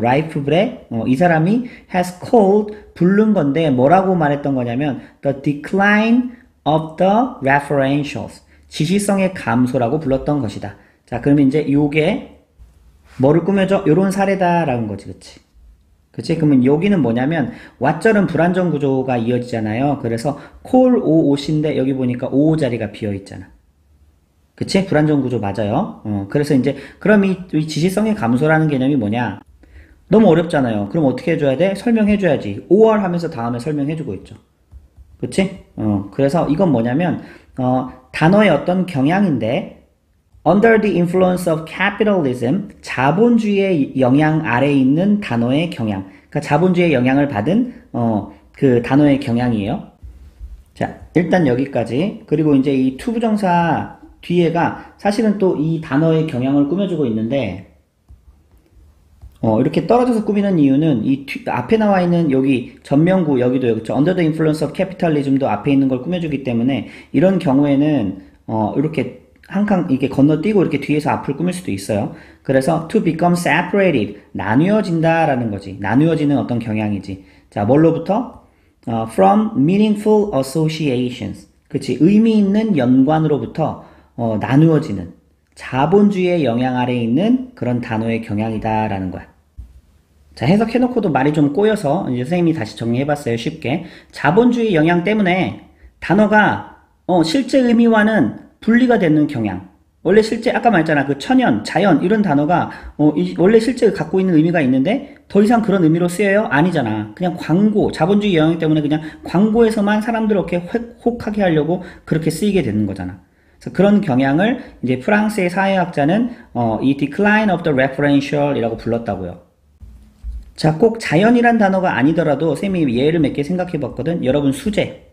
라이프브레, 이 사람이 has called, 부른 건데, 뭐라고 말했던 거냐면, the decline of the referentials, 지시성의 감소라고 불렀던 것이다. 자, 그러면 이제 요게, 뭐를 꾸며줘? 요런 사례다라는 거지, 그치? 그치? 그러면 여기는 뭐냐면 왓절은 불안정 구조가 이어지잖아요. 그래서 call OOC인데 여기 보니까 OO 자리가 비어있잖아. 그치? 불안정 구조 맞아요. 그래서 이제 그럼 이 지시성의 감소라는 개념이 뭐냐? 너무 어렵잖아요. 그럼 어떻게 해줘야 돼? 설명해줘야지. or 하면서 다음에 설명해주고 있죠. 그치? 그래서 이건 뭐냐면 단어의 어떤 경향인데 Under the influence of capitalism, 자본주의의 영향 아래에 있는 단어의 경향. 그러니까 자본주의의 영향을 받은 그 단어의 경향이에요. 자, 일단 여기까지. 그리고 이제 이 to 부정사 뒤에가 사실은 또 이 단어의 경향을 꾸며주고 있는데 이렇게 떨어져서 꾸미는 이유는 이 앞에 나와 있는 여기 전명구 여기도 여기죠. Under the influence of capitalism도 앞에 있는 걸 꾸며주기 때문에 이런 경우에는 이렇게 한 칸 이렇게 건너뛰고 이렇게 뒤에서 앞을 꾸밀 수도 있어요. 그래서 to become separated, 나누어진다라는 거지. 나누어지는 어떤 경향이지. 자, 뭘로부터? from meaningful associations. 그치? 의미 있는 연관으로부터 나누어지는 자본주의의 영향 아래에 있는 그런 단어의 경향이다라는 거야. 자, 해석해놓고도 말이 좀 꼬여서 이제 선생님이 다시 정리해봤어요. 쉽게. 자본주의 영향 때문에 단어가 실제 의미와는 분리가 되는 경향. 원래 실제 아까 말했잖아. 그 천연, 자연 이런 단어가 원래 실제 갖고 있는 의미가 있는데 더 이상 그런 의미로 쓰여요? 아니잖아. 그냥 광고, 자본주의 영향 때문에 그냥 광고에서만 사람들을 이렇게 혹하게 하려고 그렇게 쓰이게 되는 거잖아. 그래서 그런 경향을 이제 프랑스의 사회학자는 이 decline of the referential 이라고 불렀다고요. 자, 꼭 자연이란 단어가 아니더라도 쌤이 예를 몇 개 생각해 봤거든. 여러분 수제,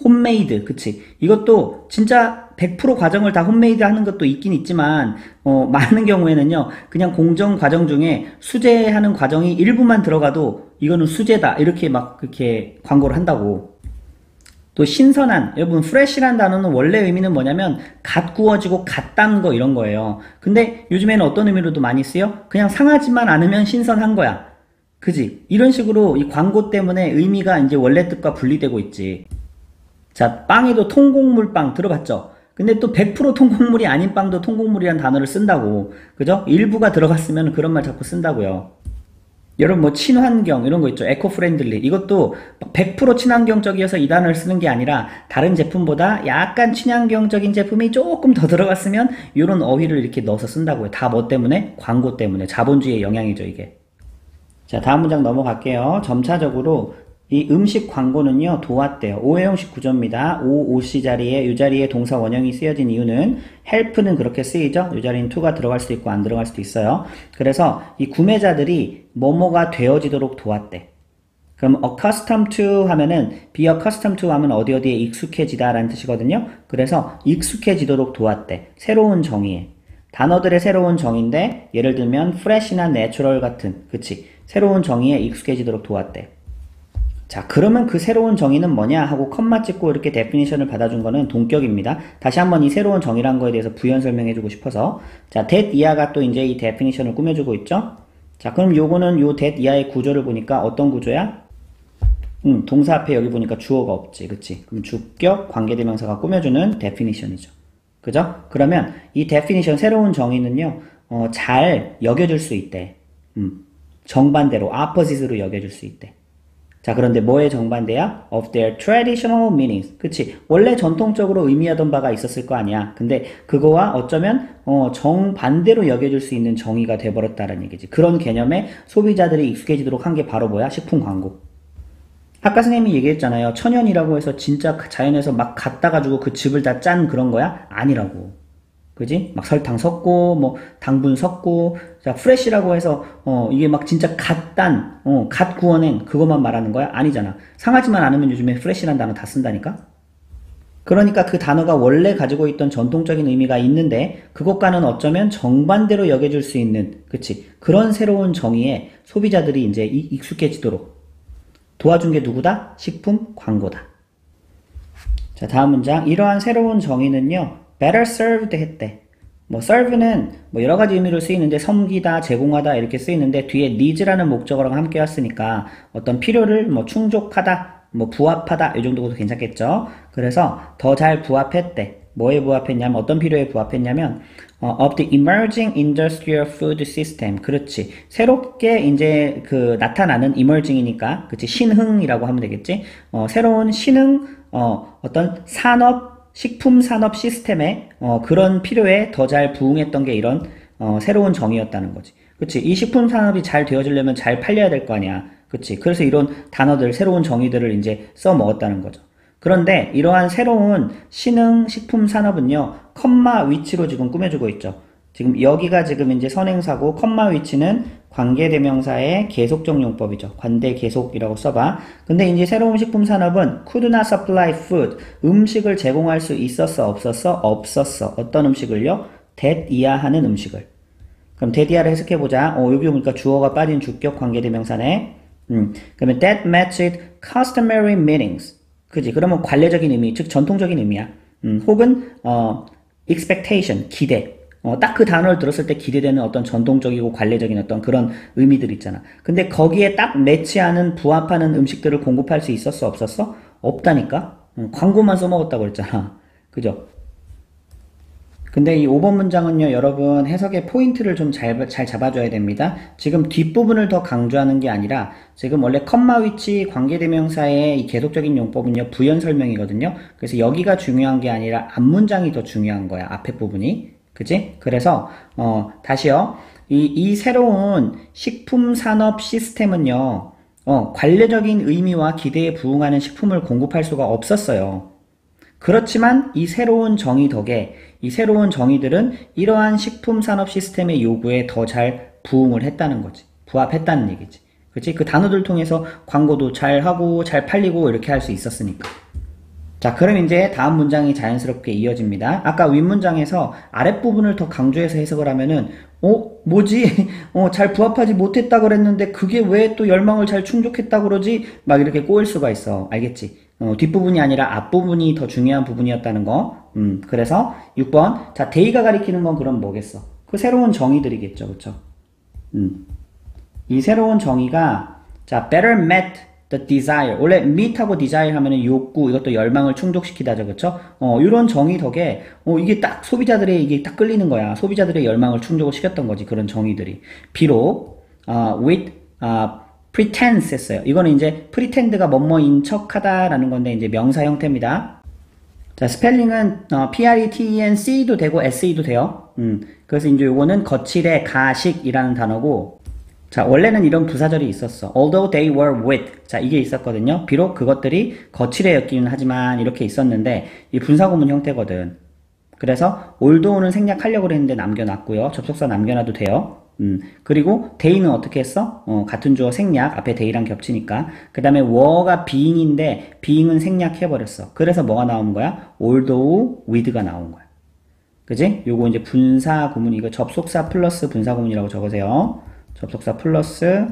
홈메이드, 그치? 이것도 진짜 100% 과정을 다 홈메이드 하는 것도 있긴 있지만 많은 경우에는요 그냥 공정 과정 중에 수제하는 과정이 일부만 들어가도 이거는 수제다 이렇게 막 그렇게 광고를 한다고. 또 신선한, 여러분 프레시란 단어는 원래 의미는 뭐냐면 갓 구워지고 갓 딴 거 이런 거예요. 근데 요즘에는 어떤 의미로도 많이 쓰여? 그냥 상하지만 않으면 신선한 거야. 그지? 이런 식으로 이 광고 때문에 의미가 이제 원래 뜻과 분리되고 있지. 자, 빵에도 통곡물빵 들어봤죠? 근데 또 100% 통곡물이 아닌 빵도 통곡물이라는 단어를 쓴다고. 그죠? 일부가 들어갔으면 그런 말 자꾸 쓴다고요. 여러분 뭐 친환경 이런 거 있죠. 에코 프렌들리 이것도 100% 친환경적이어서 이 단어를 쓰는 게 아니라 다른 제품보다 약간 친환경적인 제품이 조금 더 들어갔으면 이런 어휘를 이렇게 넣어서 쓴다고요. 다 뭐 때문에? 광고 때문에. 자본주의의 영향이죠 이게. 자, 다음 문장 넘어갈게요. 점차적으로 이 음식 광고는요 도왔대요. 오해형식 구조입니다. OC 자리에 이 자리에 동사 원형이 쓰여진 이유는 help는 그렇게 쓰이죠. 이 자리는 to가 들어갈 수도 있고 안 들어갈 수도 있어요. 그래서 이 구매자들이 뭐뭐가 되어지도록 도왔대. 그럼 accustomed to 하면은 be accustomed to 하면 어디 어디에 익숙해지다 라는 뜻이거든요. 그래서 익숙해지도록 도왔대. 새로운 정의에. 단어들의 새로운 정의인데 예를 들면 fresh나 natural 같은 그치 새로운 정의에 익숙해지도록 도왔대. 자, 그러면 그 새로운 정의는 뭐냐 하고 컴마 찍고 이렇게 데피니션을 받아준 거는 동격입니다. 다시 한번 이 새로운 정의란 거에 대해서 부연 설명해주고 싶어서. 자, that 이하가 또 이제 이 데피니션을 꾸며주고 있죠. 자, 그럼 요거는 요 that 이하의 구조를 보니까 어떤 구조야? 동사 앞에 여기 보니까 주어가 없지. 그치? 그럼 주격 관계대명사가 꾸며주는 데피니션이죠. 그죠? 그러면 이 데피니션 새로운 정의는요, 잘 여겨줄 수 있대. 정반대로, opposite로 여겨줄 수 있대. 자, 그런데 뭐의 정반대야? Of their traditional meanings. 그치? 원래 전통적으로 의미하던 바가 있었을 거 아니야. 근데 그거와 어쩌면 정반대로 여겨줄 수 있는 정의가 돼버렸다는 얘기지. 그런 개념에 소비자들이 익숙해지도록 한 게 바로 뭐야? 식품 광고. 아까 선생님이 얘기했잖아요. 천연이라고 해서 진짜 자연에서 막 갖다 가지고 그 즙을 다 짠 그런 거야? 아니라고. 그지? 막 설탕 섞고, 뭐, 당분 섞고, 자, 프레시라고 해서, 이게 막 진짜 갓 구워낸 그것만 말하는 거야? 아니잖아. 상하지만 않으면 요즘에 프레시란 단어 다 쓴다니까? 그러니까 그 단어가 원래 가지고 있던 전통적인 의미가 있는데, 그것과는 어쩌면 정반대로 여겨줄 수 있는, 그치? 그런 새로운 정의에 소비자들이 이제 익숙해지도록 도와준 게 누구다? 식품 광고다. 자, 다음 문장. 이러한 새로운 정의는요, better served 했대. 뭐 serve는 뭐 여러 가지 의미로 쓰이는데 섬기다, 제공하다 이렇게 쓰이는데 뒤에 needs라는 목적어랑 함께 왔으니까 어떤 필요를 뭐 충족하다, 뭐 부합하다 이 정도도 괜찮겠죠. 그래서 더 잘 부합했대. 뭐에 부합했냐면 어떤 필요에 부합했냐면 of the emerging industrial food system. 그렇지. 새롭게 이제 그 나타나는 emerging이니까 그렇지. 신흥이라고 하면 되겠지. 새로운 신흥 어떤 식품 산업 시스템에 그런 필요에 더 잘 부응했던 게 이런 새로운 정의였다는 거지. 그치? 이 식품 산업이 잘 되어지려면 잘 팔려야 될 거 아니야. 그치? 그래서 이런 단어들, 새로운 정의들을 이제 써먹었다는 거죠. 그런데 이러한 새로운 신흥 식품 산업은요, 컴마 위치로 지금 꾸며주고 있죠. 지금 여기가 지금 이제 선행사고, 컴마 위치는 관계대명사의 계속적 용법이죠. 관대 계속이라고 써봐. 근데 이제 새로운 식품 산업은 could not supply food. 음식을 제공할 수 있었어, 없었어? 없었어. 어떤 음식을요? that 이하하는 음식을. 그럼 that 이하를 해석해보자. 여기 보니까 주어가 빠진 주격 관계대명사네. 그러면 that matched customary meanings. 그지? 그러면 관례적인 의미, 즉 전통적인 의미야. 혹은 expectation, 기대. 딱 그 단어를 들었을 때 기대되는 어떤 전통적이고 관례적인 어떤 그런 의미들 있잖아. 근데 거기에 딱 매치하는 부합하는 음식들을 공급할 수 있었어, 없었어? 없다니까? 광고만 써먹었다고 그랬잖아. 그죠? 근데 이 5번 문장은요, 여러분 해석의 포인트를 좀 잘 잡아줘야 됩니다. 지금 뒷부분을 더 강조하는 게 아니라 지금 원래 컴마 위치 관계대명사의 이 계속적인 용법은요, 부연 설명이거든요. 그래서 여기가 중요한 게 아니라 앞문장이 더 중요한 거야, 앞에 부분이. 그치? 그래서 다시요. 이 새로운 식품 산업 시스템은요, 관례적인 의미와 기대에 부응하는 식품을 공급할 수가 없었어요. 그렇지만 이 새로운 정의 덕에 이 새로운 정의들은 이러한 식품 산업 시스템의 요구에 더 잘 부응을 했다는 거지. 부합했다는 얘기지. 그치? 그 단어들 통해서 광고도 잘 하고 잘 팔리고 이렇게 할 수 있었으니까. 자, 그럼 이제 다음 문장이 자연스럽게 이어집니다. 아까 윗문장에서 아랫부분을 더 강조해서 해석을 하면은, 뭐지? 잘 부합하지 못했다 그랬는데 그게 왜 또 열망을 잘 충족했다 그러지? 막 이렇게 꼬일 수가 있어. 알겠지? 뒷부분이 아니라 앞부분이 더 중요한 부분이었다는 거. 그래서 6번. 자, 데이가 가리키는 건 그럼 뭐겠어? 그 새로운 정의들이겠죠. 그쵸? 이 새로운 정의가, 자, better met the desire. 원래 meet하고 desire 하면은 욕구, 이것도 열망을 충족시키다죠. 그쵸? 이런 정의 덕에, 이게 딱 소비자들의 이게 딱 끌리는 거야. 소비자들의 열망을 충족을 시켰던 거지. 그런 정의들이. 비록, with, pretense 했어요. 이거는 이제 pretend가 뭐뭐인 척 하다라는 건데, 이제 명사 형태입니다. 자, 스펠링은, pretence도 되고, se도 돼요. 그래서 이제 요거는 거칠의 가식이라는 단어고, 자, 원래는 이런 부사절이 있었어. Although they were with. 자, 이게 있었거든요. 비록 그것들이 거칠에 엮이는 하지만 이렇게 있었는데, 이 분사구문 형태거든. 그래서 although는 생략하려고 그랬는데 남겨놨고요. 접속사 남겨놔도 돼요. 그리고 they는 어떻게 했어? 같은 주어 생략. 앞에 they랑 겹치니까. 그 다음에 were가 being인데, being은 생략해버렸어. 그래서 뭐가 나온 거야? although with가 나온 거야. 그지? 요거 이제 분사구문, 이거 접속사 플러스 분사구문이라고 적으세요. 접속사 플러스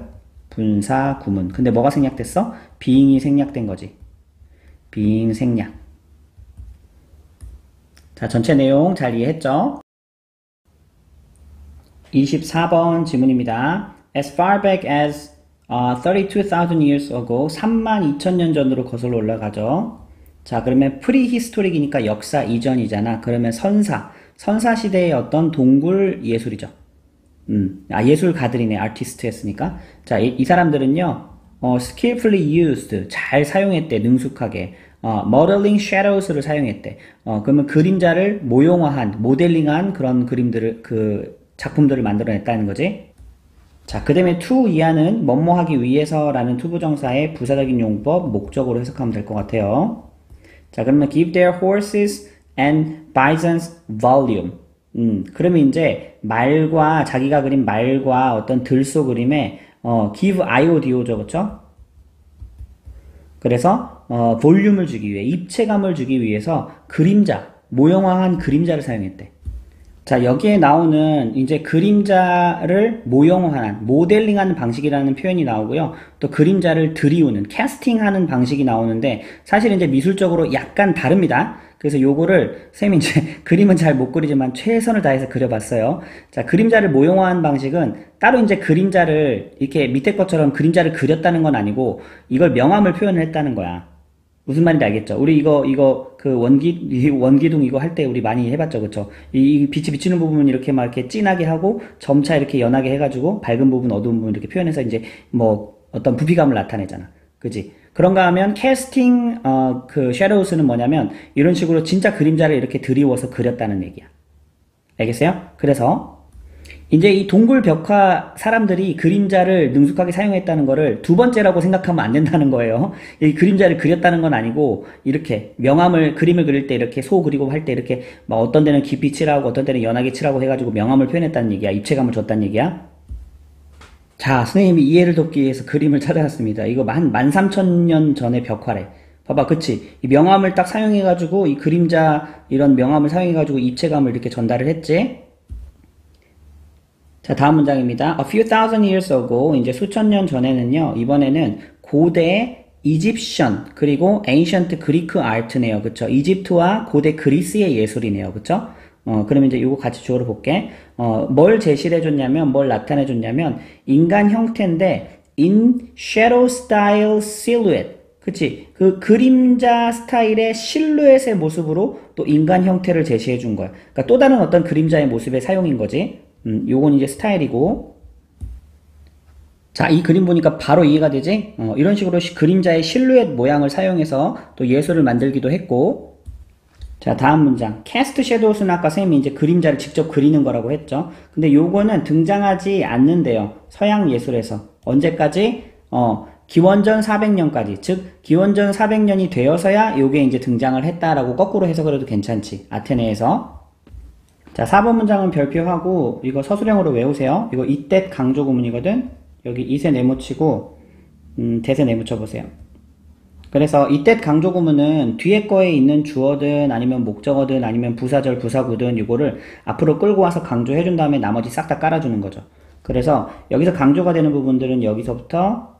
분사 구문. 근데 뭐가 생략됐어? being이 생략된 거지. being 생략. 자, 전체 내용 잘 이해했죠? 24번 지문입니다. As far back as 32,000 years ago, 32,000년 전으로 거슬러 올라가죠. 자, 그러면 prehistoric이니까 역사 이전이잖아. 그러면 선사 시대의 어떤 동굴 예술이죠. 예술가들이네. 아티스트 했으니까. 자, 이 사람들은요, skillfully used, 잘 사용했대. 능숙하게. modeling shadows를 사용했대. 그러면 그림자를 모형화한, 모델링한 그런 그림들을, 작품들을 만들어냈다는 거지. 자, 그 다음에 to 이하는 뭐뭐 하기 위해서라는 투부정사의 부사적인 용법, 목적으로 해석하면 될 것 같아요. 자, 그러면 give their horses and bisons volume. 그러면 이제 말과 자기가 그린 말과 어떤 들소 그림에 give IODO죠, 그렇죠? 그래서 볼륨을 주기 위해 입체감을 주기 위해서 그림자, 모형화한 그림자를 사용했대. 자, 여기에 나오는 이제 그림자를 모형화한, 모델링하는 방식이라는 표현이 나오고요. 또 그림자를 들이우는, 캐스팅하는 방식이 나오는데 사실 이제 미술적으로 약간 다릅니다. 그래서 요거를 쌤이 이제 그림은 잘 못 그리지만 최선을 다해서 그려봤어요. 자, 그림자를 모형화한 방식은 따로 이제 그림자를 이렇게 밑에 것처럼 그림자를 그렸다는 건 아니고 이걸 명암을 표현을 했다는 거야. 무슨 말인지 알겠죠? 우리 이거 그 원기둥 이거 할 때 우리 많이 해봤죠, 그쵸? 이 빛이 비치는 부분 이렇게 막 이렇게 진하게 하고 점차 이렇게 연하게 해가지고 밝은 부분, 어두운 부분 이렇게 표현해서 이제 뭐 어떤 부피감을 나타내잖아, 그지? 그런가 하면 캐스팅 그 shadows는 뭐냐면 이런 식으로 진짜 그림자를 이렇게 드리워서 그렸다는 얘기야. 알겠어요? 그래서 이제 이 동굴 벽화 사람들이 그림자를 능숙하게 사용했다는 거를 두 번째라고 생각하면 안 된다는 거예요. 이 그림자를 그렸다는 건 아니고 이렇게 그림을 그릴 때 이렇게 소 그리고 할 때 이렇게 막 어떤 데는 깊이 칠하고 어떤 데는 연하게 칠하고 해가지고 명암을 표현했다는 얘기야. 입체감을 줬다는 얘기야. 자, 선생님이 이해를 돕기 위해서 그림을 찾아왔습니다. 이거 13,000년 전의 벽화래. 봐봐, 그치? 이 명암을 딱 사용해가지고 이 그림자 이런 명암을 사용해가지고 입체감을 이렇게 전달을 했지. 자, 다음 문장입니다. A few thousand years ago, 이제 수천 년 전에는요, 이번에는 고대 이집션, 그리고 ancient Greek art네요. 그쵸? 이집트와 고대 그리스의 예술이네요. 그쵸? 그러면 이제 이거 같이 주어로 볼게. 뭘 제시를 해줬냐면, 뭘 나타내줬냐면, 인간 형태인데, in shadow style silhouette. 그치? 그 그림자 스타일의 실루엣의 모습으로 또 인간 형태를 제시해 준 거야. 그러니까 또 다른 어떤 그림자의 모습의 사용인 거지. 요건 이제 스타일이고. 자, 이 그림 보니까 바로 이해가 되지? 이런 식으로 그림자의 실루엣 모양을 사용해서 또 예술을 만들기도 했고. 자, 다음 문장. cast shadows는 아까 쌤이 이제 그림자를 직접 그리는 거라고 했죠. 근데 요거는 등장하지 않는데요. 서양 예술에서. 언제까지? 기원전 400년까지. 즉, 기원전 400년이 되어서야 요게 이제 등장을 했다라고 거꾸로 해석을 해도 괜찮지. 아테네에서. 자, 4번 문장은 별표하고 이거 서술형으로 외우세요. 이거 이때 강조 구문이거든. 여기 이세 네모치고 대세 네모쳐 보세요. 그래서 이때 강조 구문은 뒤에 거에 있는 주어든 아니면 목적어든 아니면 부사절 부사구든 이거를 앞으로 끌고 와서 강조해 준 다음에 나머지 싹 다 깔아주는 거죠. 그래서 여기서 강조가 되는 부분들은 여기서부터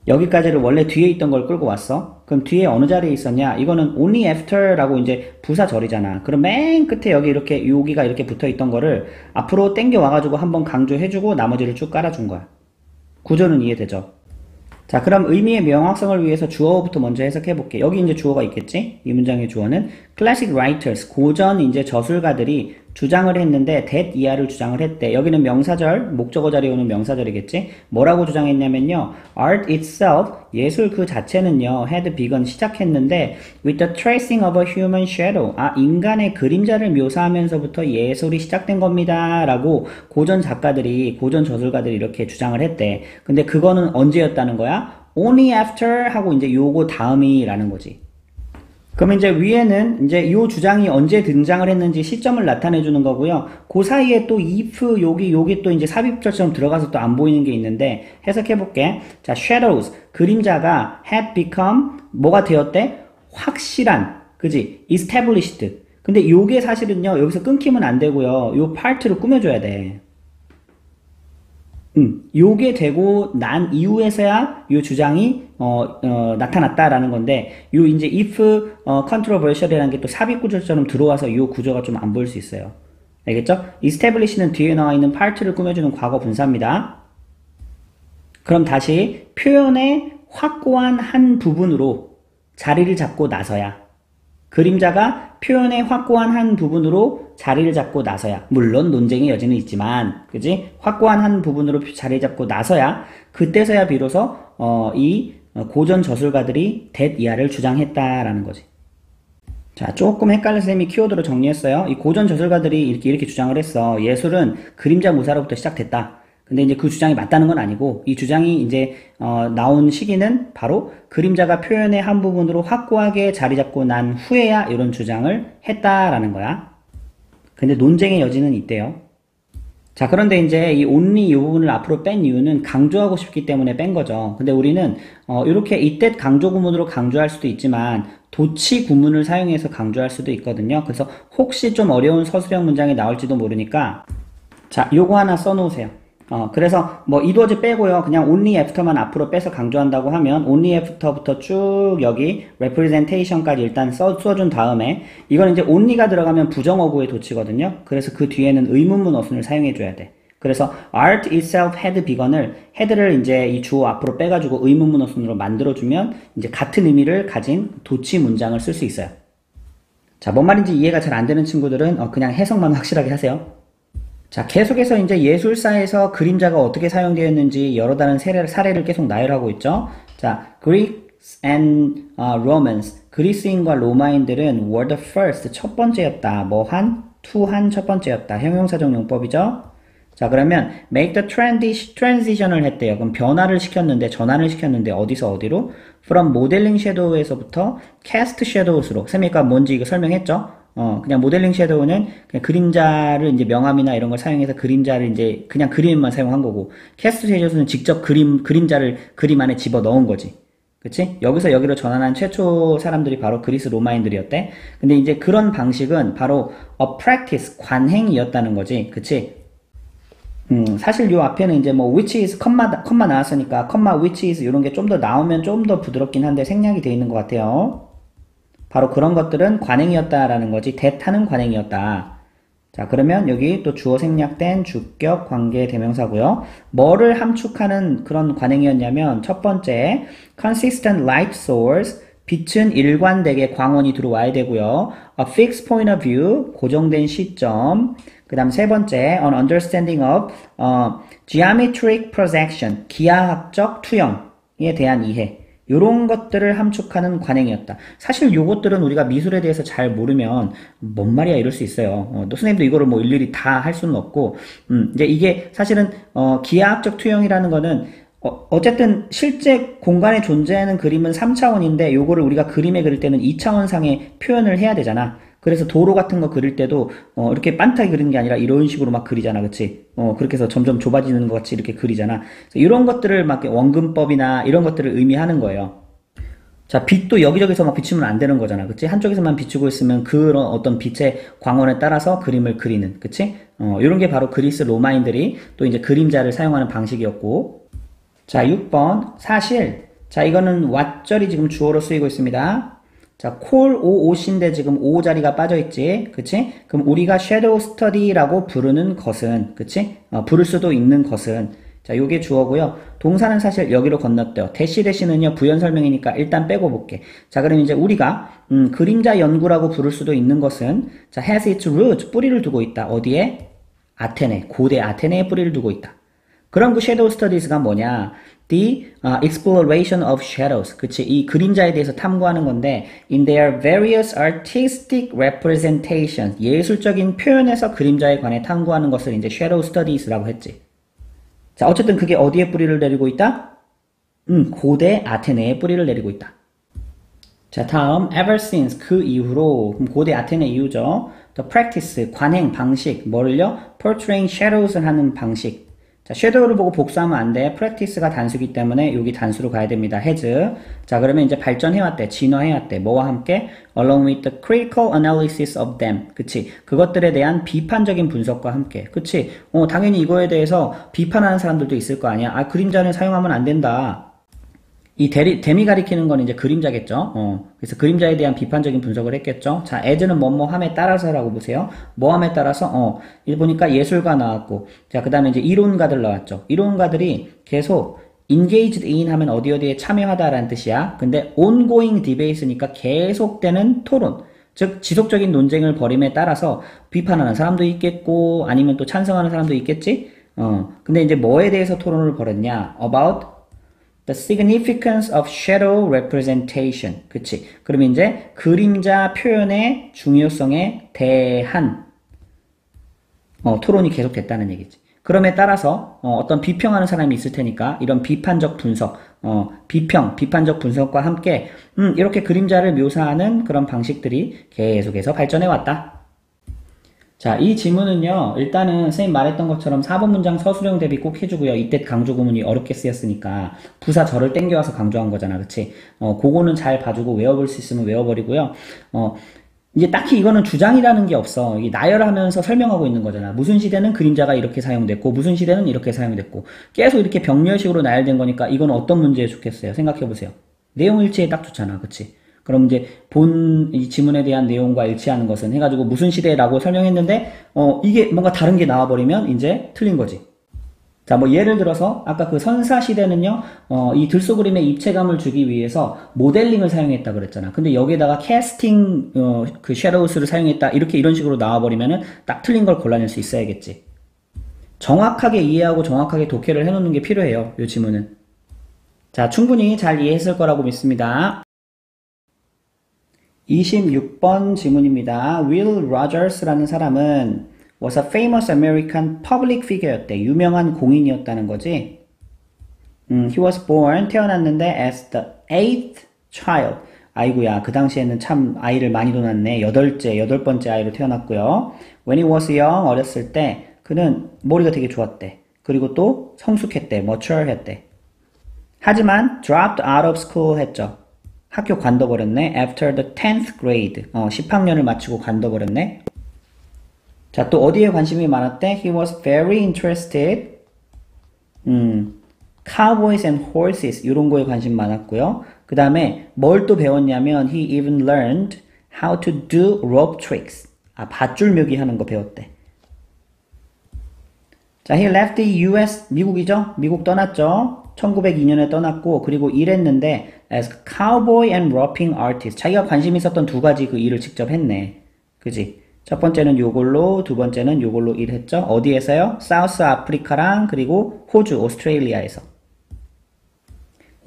여기까지를 원래 뒤에 있던 걸 끌고 왔어. 그럼 뒤에 어느 자리에 있었냐? 이거는 only after라고 이제 부사절이잖아. 그럼 맨 끝에 여기 이렇게 여기가 이렇게 붙어 있던 거를 앞으로 당겨 와가지고 한번 강조해주고 나머지를 쭉 깔아준 거야. 구조는 이해되죠? 자, 그럼 의미의 명확성을 위해서 주어부터 먼저 해석해 볼게. 여기 이제 주어가 있겠지? 이 문장의 주어는 classic writers, 고전 이제 저술가들이 주장을 했는데 that 이하를 주장을 했대. 여기는 명사절, 목적어 자리에 오는 명사절이겠지? 뭐라고 주장했냐면요. art itself, 예술 그 자체는요. had begun, 시작했는데 with the tracing of a human shadow, 인간의 그림자를 묘사하면서부터 예술이 시작된 겁니다. 라고 고전 작가들이, 고전 저술가들이 이렇게 주장을 했대. 근데 그거는 언제였다는 거야? only after 하고 이제 요거 다음이라는 거지. 그럼 이제 위에는 이제 요 주장이 언제 등장을 했는지 시점을 나타내 주는 거고요. 그 사이에 또 if 여기 또 이제 삽입절처럼 들어가서 또 안 보이는 게 있는데 해석해 볼게. 자, shadows 그림자가 had become 뭐가 되었대? 확실한, 그지? established. 근데 요게 사실은요 여기서 끊기면 안 되고요. 요 파트를 꾸며줘야 돼. 요게 되고 난 이후에서야 요 주장이 나타났다라는 건데 요 이제 if controversial이라는 게 또 삽입 구조처럼 들어와서 요 구조가 좀 안 보일 수 있어요. 알겠죠? establish는 뒤에 나와 있는 part를 꾸며주는 과거 분사입니다. 그럼 다시 표현의 확고한 한 부분으로 자리를 잡고 나서야 그림자가 표현의 확고한 한 부분으로 자리를 잡고 나서야, 물론 논쟁의 여지는 있지만, 그지? 확고한 한 부분으로 자리를 잡고 나서야, 그때서야 비로소, 이 고전 저술가들이 that 이하를 주장했다라는 거지. 자, 조금 헷갈려서 쌤이 키워드로 정리했어요. 이 고전 저술가들이 이렇게 주장을 했어. 예술은 그림자 묘사로부터 시작됐다. 근데 이제 그 주장이 맞다는 건 아니고 이 주장이 이제 나온 시기는 바로 그림자가 표현의 한 부분으로 확고하게 자리 잡고 난 후에야 이런 주장을 했다라는 거야. 근데 논쟁의 여지는 있대요. 자, 그런데 이제 이 only 이 부분을 앞으로 뺀 이유는 강조하고 싶기 때문에 뺀 거죠. 근데 우리는 이렇게 이때 강조 구문으로 강조할 수도 있지만 도치 구문을 사용해서 강조할 수도 있거든요. 그래서 혹시 좀 어려운 서술형 문장이 나올지도 모르니까 자, 요거 하나 써놓으세요. 그래서 뭐 이도어즈 빼고요. 그냥 only after만 앞으로 빼서 강조한다고 하면 only after부터 쭉 여기 representation까지 일단 써준 다음에 이건 이제 only가 들어가면 부정어구의 도치거든요. 그래서 그 뒤에는 의문문 어순을 사용해줘야 돼. 그래서 art itself had begun을 had를 이제 이 주어 앞으로 빼가지고 의문문 어순으로 만들어주면 이제 같은 의미를 가진 도치 문장을 쓸 수 있어요. 자, 뭔 말인지 이해가 잘 안 되는 친구들은 그냥 해석만 확실하게 하세요. 자, 계속해서 이제 예술사에서 그림자가 어떻게 사용되었는지 여러 다른 사례를 계속 나열하고 있죠. 자, Greeks and Romans, 그리스인과 로마인들은 were the first, 첫 번째였다. to한 첫 번째였다. 형용사적 용법이죠. 자, 그러면 make the transition을 했대요. 그럼 변화를 시켰는데, 전환을 시켰는데 어디서 어디로? from modeling shadow에서부터 cast shadows로. 쌤이가 뭔지 이거 설명했죠? 그냥 모델링 섀도우는 그냥 그림자를 이제 명암이나 이런 걸 사용해서 그림자를 이제 그냥 그림만 사용한 거고, 캐스트 섀도우는 직접 그림자를 그림 안에 집어 넣은 거지. 그치? 여기서 여기로 전환한 최초 사람들이 바로 그리스 로마인들이었대. 근데 이제 그런 방식은 바로 a practice, 관행이었다는 거지. 그치? 사실 요 앞에는 이제 뭐 which is 컴마 나왔으니까 컴마 which is 이런 게 좀 더 나오면 좀 더 부드럽긴 한데 생략이 돼 있는 것 같아요. 바로 그런 것들은 관행이었다라는 거지. 대타는 관행이었다. 자, 그러면 여기 또 주어 생략된 주격 관계 대명사고요. 뭐를 함축하는 그런 관행이었냐면 첫 번째, consistent light source, 빛은 일관되게 광원이 들어와야 되고요. A fixed point of view, 고정된 시점. 그 다음 세 번째, an understanding of geometric projection, 기하학적 투영에 대한 이해. 요런 것들을 함축하는 관행이었다. 사실 요것들은 우리가 미술에 대해서 잘 모르면 뭔 말이야 이럴 수 있어요. 또 선생님도 이거를 뭐 일일이 다 할 수는 없고, 이제 이게 사실은 기하학적 투영이라는 거는 어쨌든 실제 공간에 존재하는 그림은 3차원인데 요거를 우리가 그림에 그릴 때는 2차원상의 표현을 해야 되잖아. 그래서 도로 같은 거 그릴 때도 이렇게 빤타게 그리는 게 아니라 이런 식으로 막 그리잖아. 그치? 그렇게 해서 점점 좁아지는 것 같이 이렇게 그리잖아. 그래서 이런 것들을 막 원근법이나 이런 것들을 의미하는 거예요. 자, 빛도 여기저기서 막 비추면 안 되는 거잖아. 그치? 한쪽에서만 비추고 있으면 그런 어떤 빛의 광원에 따라서 그림을 그리는. 그치? 요런 게 바로 그리스 로마인들이 또 이제 그림자를 사용하는 방식이었고. 자, 6번. 사실. 자, 이거는 왓절이 지금 주어로 쓰이고 있습니다. 자, call OOC인데 지금 O 자리가 빠져있지. 그치? 그럼 우리가 shadow study라고 부르는 것은, 그치? 부를 수도 있는 것은. 자, 요게 주어고요. 동사는 사실 여기로 건넜대요. 대시는요, 부연 설명이니까 일단 빼고 볼게. 자, 그럼 이제 우리가, 그림자 연구라고 부를 수도 있는 것은, 자, has its root, 뿌리를 두고 있다. 어디에? 아테네, 고대 아테네에 뿌리를 두고 있다. 그럼 그 shadow studies가 뭐냐? The exploration of shadows. 그치? 이 그림자에 대해서 탐구하는 건데, in their various artistic representations. 예술적인 표현에서 그림자에 관해 탐구하는 것을 이제 shadow studies라고 했지. 자, 어쨌든 그게 어디에 뿌리를 내리고 있다? 고대 아테네에 뿌리를 내리고 있다. 자, 다음 ever since, 그 이후로. 그럼 고대 아테네 이후죠. The practice, 관행, 방식. 뭐를요? portraying shadows를 하는 방식. 자, shadow를 보고 복수하면 안 돼. practice가 단수기 때문에 여기 단수로 가야 됩니다. has. 자, 그러면 이제 발전해왔대. 진화해왔대. 뭐와 함께? along with the critical analysis of them. 그치? 그것들에 대한 비판적인 분석과 함께. 그치? 당연히 이거에 대해서 비판하는 사람들도 있을 거 아니야. 아, 그림자는 사용하면 안 된다. 이 댐이 가리키는 건 이제 그림자겠죠. 그래서 그림자에 대한 비판적인 분석을 했겠죠. 자, as는 뭐뭐함에 따라서라고 보세요. 뭐함에 따라서, 이제 보니까 예술가 나왔고, 자, 그 다음에 이제 이론가들 나왔죠. 이론가들이 계속 engaged in 하면 어디에 참여하다라는 뜻이야. 근데 ongoing debate니까 계속되는 토론. 즉, 지속적인 논쟁을 벌임에 따라서 비판하는 사람도 있겠고, 아니면 또 찬성하는 사람도 있겠지? 근데 이제 뭐에 대해서 토론을 벌였냐? About the significance of shadow representation. 그치? 그러면 이제 그림자 표현의 중요성에 대한 토론이 계속됐다는 얘기지. 그럼에 따라서 어떤 비평하는 사람이 있을 테니까 이런 비판적 분석, 비판적 분석과 함께 이렇게 그림자를 묘사하는 그런 방식들이 계속해서 발전해 왔다. 자, 이 지문은요, 일단은 선생님 말했던 것처럼 4번 문장 서술형 대비 꼭 해주고요. 이때 강조 구문이 어렵게 쓰였으니까 부사 절을 땡겨와서 강조한 거잖아. 그치? 그거는 잘 봐주고 외워볼 수 있으면 외워버리고요. 이제 딱히 이거는 주장이라는 게 없어. 이게 나열하면서 설명하고 있는 거잖아. 무슨 시대는 그림자가 이렇게 사용됐고, 무슨 시대는 이렇게 사용됐고. 계속 이렇게 병렬식으로 나열된 거니까 이건 어떤 문제에 좋겠어요? 생각해보세요. 내용 일치에 딱 좋잖아. 그치? 그럼 이제 이 지문에 대한 내용과 일치하는 것은 해가지고 무슨 시대라고 설명했는데 이게 뭔가 다른 게 나와버리면 이제 틀린 거지. 자, 뭐 예를 들어서 아까 그 선사 시대는요, 이 들소 그림에 입체감을 주기 위해서 모델링을 사용했다 그랬잖아. 근데 여기에다가 캐스팅 그 섀도우스를 사용했다 이런 식으로 나와버리면은 딱 틀린 걸 골라낼 수 있어야겠지. 정확하게 이해하고 정확하게 독해를 해놓는 게 필요해요. 이 지문은. 자, 충분히 잘 이해했을 거라고 믿습니다. 26번 지문입니다. Will Rogers라는 사람은 was a famous American public figure였대. 유명한 공인이었다는 거지. He was born, 태어났는데 as the 8th child. 아이고야, 그 당시에는 참 아이를 많이 둬놨네. 여덟 번째 아이로 태어났고요. When he was young, 어렸을 때 그는 머리가 되게 좋았대. 그리고 또 성숙했대. mature 했대. 하지만 dropped out of school 했죠. 학교 관둬버렸네. After the 10th grade. 10학년을 마치고 관둬버렸네. 자, 또 어디에 관심이 많았대? He was very interested. Cowboys and horses. 이런 거에 관심 많았고요. 그 다음에 뭘 또 배웠냐면 he even learned how to do rope tricks. 밧줄 묘기 하는 거 배웠대. 자, he left the US. 미국이죠? 미국 떠났죠? 1902년에 떠났고 그리고 일했는데 as cowboy and roping artist. 자기가 관심 있었던 두 가지 그 일을 직접 했네. 그지? 첫 번째는 요걸로, 두 번째는 요걸로 일했죠. 어디에서요? 사우스 아프리카랑 그리고 호주, 오스트레일리아에서.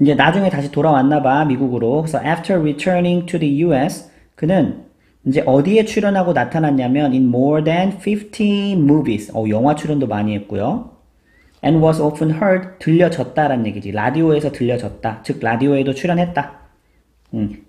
이제 나중에 다시 돌아왔나 봐, 미국으로. 그래서 after returning to the US, 그는 이제 어디에 출연하고 나타났냐면 in more than 50 movies. 영화 출연도 많이 했고요. and was often heard, 들려졌다라는 얘기지. 라디오에서 들려졌다. 즉 라디오에도 출연했다.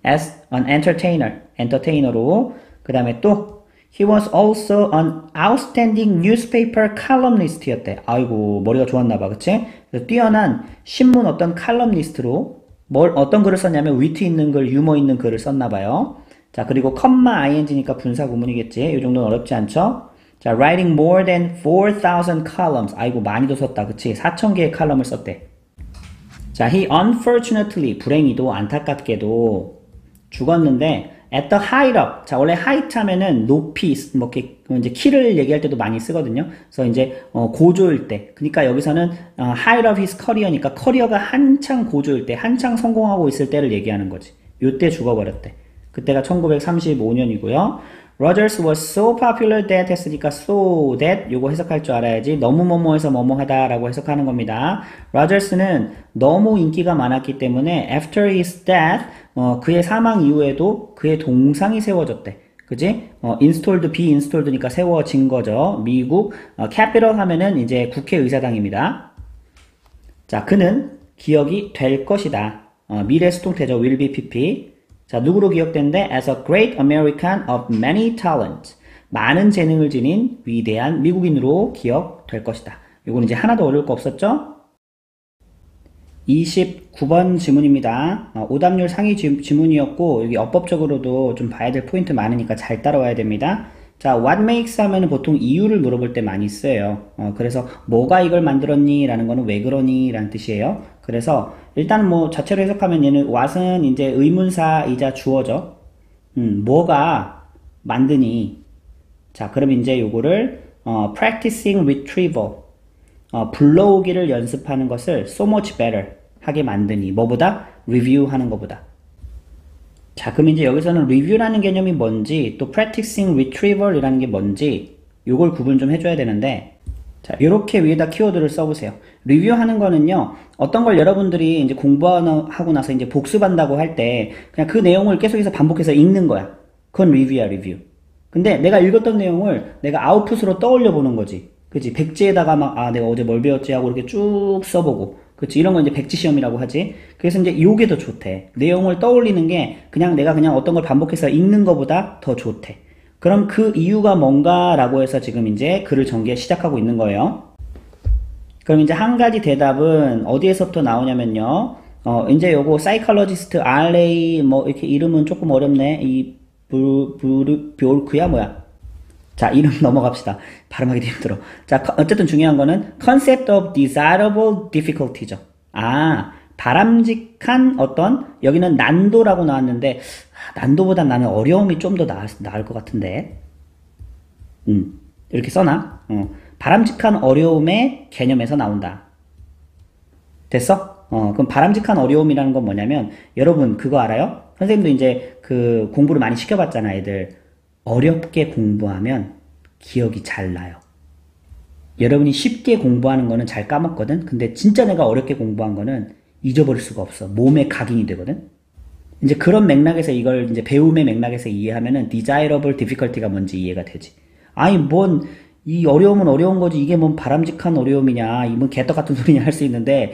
as an entertainer, 엔터테이너로. 그 다음에 또 he was also an outstanding newspaper columnist였대. 아이고 머리가 좋았나봐, 그치? 그래서 뛰어난 신문 어떤 칼럼니스트로 어떤 글을 썼냐면 위트 있는 글, 유머 있는 글을 썼나 봐요. 자, 그리고 컴마 ing니까 분사 구문이겠지. 이 정도는 어렵지 않죠? 자, writing more than 4,000 columns. 아이고, 많이도 썼다. 그치? 4,000개의 칼럼을 썼대. 자, he unfortunately, 불행히도 안타깝게도 죽었는데 at the height of. 자, 원래 height 하면은 높이, 뭐 이렇게 이제 키를 얘기할 때도 많이 쓰거든요. 그래서 이제 고조일 때. 그러니까 여기서는 height of his career니까 커리어가 한창 고조일 때, 한창 성공하고 있을 때를 얘기하는 거지. 요때 죽어버렸대. 그때가 1935년이고요. Rogers was so popular that 했으니까 so that 요거 해석할 줄 알아야지. 너무 뭐뭐해서 뭐뭐하다 라고 해석하는 겁니다. Rogers는 너무 인기가 많았기 때문에 after his death 그의 사망 이후에도 그의 동상이 세워졌대. 그지? installed, be installed니까 세워진 거죠. 미국 capital 하면은 이제 국회의사당입니다. 자, 그는 기억이 될 것이다. 미래 수동태죠. will be pp. 자, 누구로 기억된대? As a great American of many talents. 많은 재능을 지닌 위대한 미국인으로 기억될 것이다. 이건 이제 하나도 어려울 거 없었죠? 29번 지문입니다. 오답률 상위 지문이었고, 여기 어법적으로도 좀 봐야 될 포인트 많으니까 잘 따라와야 됩니다. 자, what makes 하면은 보통 이유를 물어볼 때 많이 써요. 그래서 뭐가 이걸 만들었니? 라는 거는 왜 그러니? 라는 뜻이에요. 그래서 일단 뭐 자체로 해석하면 얘는 what은 이제 의문사이자 주어죠. 뭐가 만드니? 자, 그럼 이제 요거를 practicing retrieval. 불러오기를 연습하는 것을 so much better 하게 만드니. 뭐보다? review 하는 것보다. 자, 그럼 이제 여기서는 review라는 개념이 뭔지, 또 practicing retrieval 이라는 게 뭔지, 요걸 구분 좀 해줘야 되는데, 자, 요렇게 위에다 키워드를 써보세요. 리뷰하는 거는요, 어떤 걸 여러분들이 이제 공부하고 나서 이제 복습한다고 할 때, 그냥 그 내용을 계속해서 반복해서 읽는 거야. 그건 리뷰야, 리뷰. 근데 내가 읽었던 내용을 내가 아웃풋으로 떠올려 보는 거지. 그치? 백지에다가 막, 내가 어제 뭘 배웠지 하고 이렇게 쭉 써보고. 그치? 이런 건 이제 백지 시험이라고 하지. 그래서 이제 요게 더 좋대. 내용을 떠올리는 게 그냥 내가 그냥 어떤 걸 반복해서 읽는 것보다 더 좋대. 그럼 그 이유가 뭔가라고 해서 지금 이제 글을 전개 시작하고 있는 거예요. 그럼 이제 한 가지 대답은 어디에서부터 나오냐면요. 이제 요거 사이컬러지스트 RA 뭐 이렇게 이름은 조금 어렵네. 이 뷰르크야 뭐야? 자, 이름 넘어갑시다. 발음하기도 힘들어. 자, 어쨌든 중요한 거는 concept of desirable difficulty죠. 바람직한 어떤, 여기는 난도라고 나왔는데, 난도보다 나는 어려움이 좀 더 나을 것 같은데. 이렇게 써놔. 바람직한 어려움의 개념에서 나온다. 됐어? 그럼 바람직한 어려움이라는 건 뭐냐면, 여러분 그거 알아요? 선생님도 이제 그 공부를 많이 시켜봤잖아, 애들. 어렵게 공부하면 기억이 잘 나요. 여러분이 쉽게 공부하는 거는 잘 까먹거든? 근데 진짜 내가 어렵게 공부한 거는 잊어버릴 수가 없어. 몸에 각인이 되거든? 이제 그런 맥락에서 이걸 이제 배움의 맥락에서 이해하면은 desirable difficulty가 뭔지 이해가 되지. 이 어려움은 어려운 거지. 이게 뭔 바람직한 어려움이냐. 이건 개떡 같은 소리냐 할 수 있는데,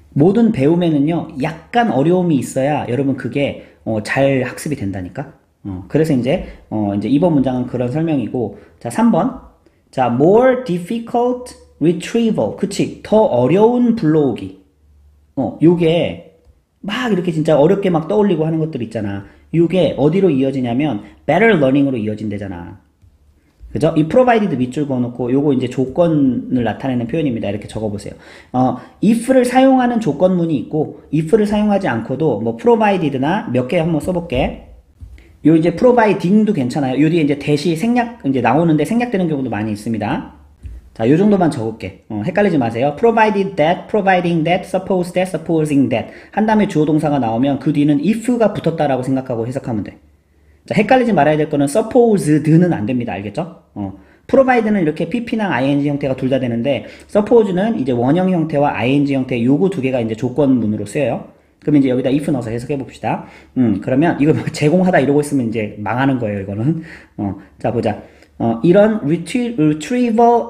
모든 배움에는요, 약간 어려움이 있어야 여러분 그게, 잘 학습이 된다니까? 그래서 이제 2번 문장은 그런 설명이고, 자, 3번. 자, more difficult retrieval. 그치. 더 어려운 불러오기. 요게, 막 이렇게 진짜 어렵게 막 떠올리고 하는 것들 있잖아. 요게 어디로 이어지냐면, better learning으로 이어진대잖아. 그죠? 이 provided 밑줄 그어놓고, 요거 이제 조건을 나타내는 표현입니다. 이렇게 적어보세요. if를 사용하는 조건문이 있고, if를 사용하지 않고도, 뭐, provided나 몇 개 한번 써볼게. 요 이제 providing도 괜찮아요. 요 뒤에 이제 대시 이제 나오는데 생략되는 경우도 많이 있습니다. 자, 요 정도만 적을게. 헷갈리지 마세요. provided that, providing that, suppose that, supposing that. 한 다음에 주어 동사가 나오면 그 뒤는 if가 붙었다라고 생각하고 해석하면 돼. 자, 헷갈리지 말아야 될 거는 supposed는 안 됩니다. 알겠죠? provide는 이렇게 pp나 ing 형태가 둘 다 되는데, suppose는 이제 원형 형태와 ing 형태 요거 두 개가 이제 조건문으로 쓰여요. 그럼 이제 여기다 if 넣어서 해석해 봅시다. 그러면 이거 제공하다 이러고 있으면 이제 망하는 거예요, 이거는. 자, 보자. 이런 retrieval,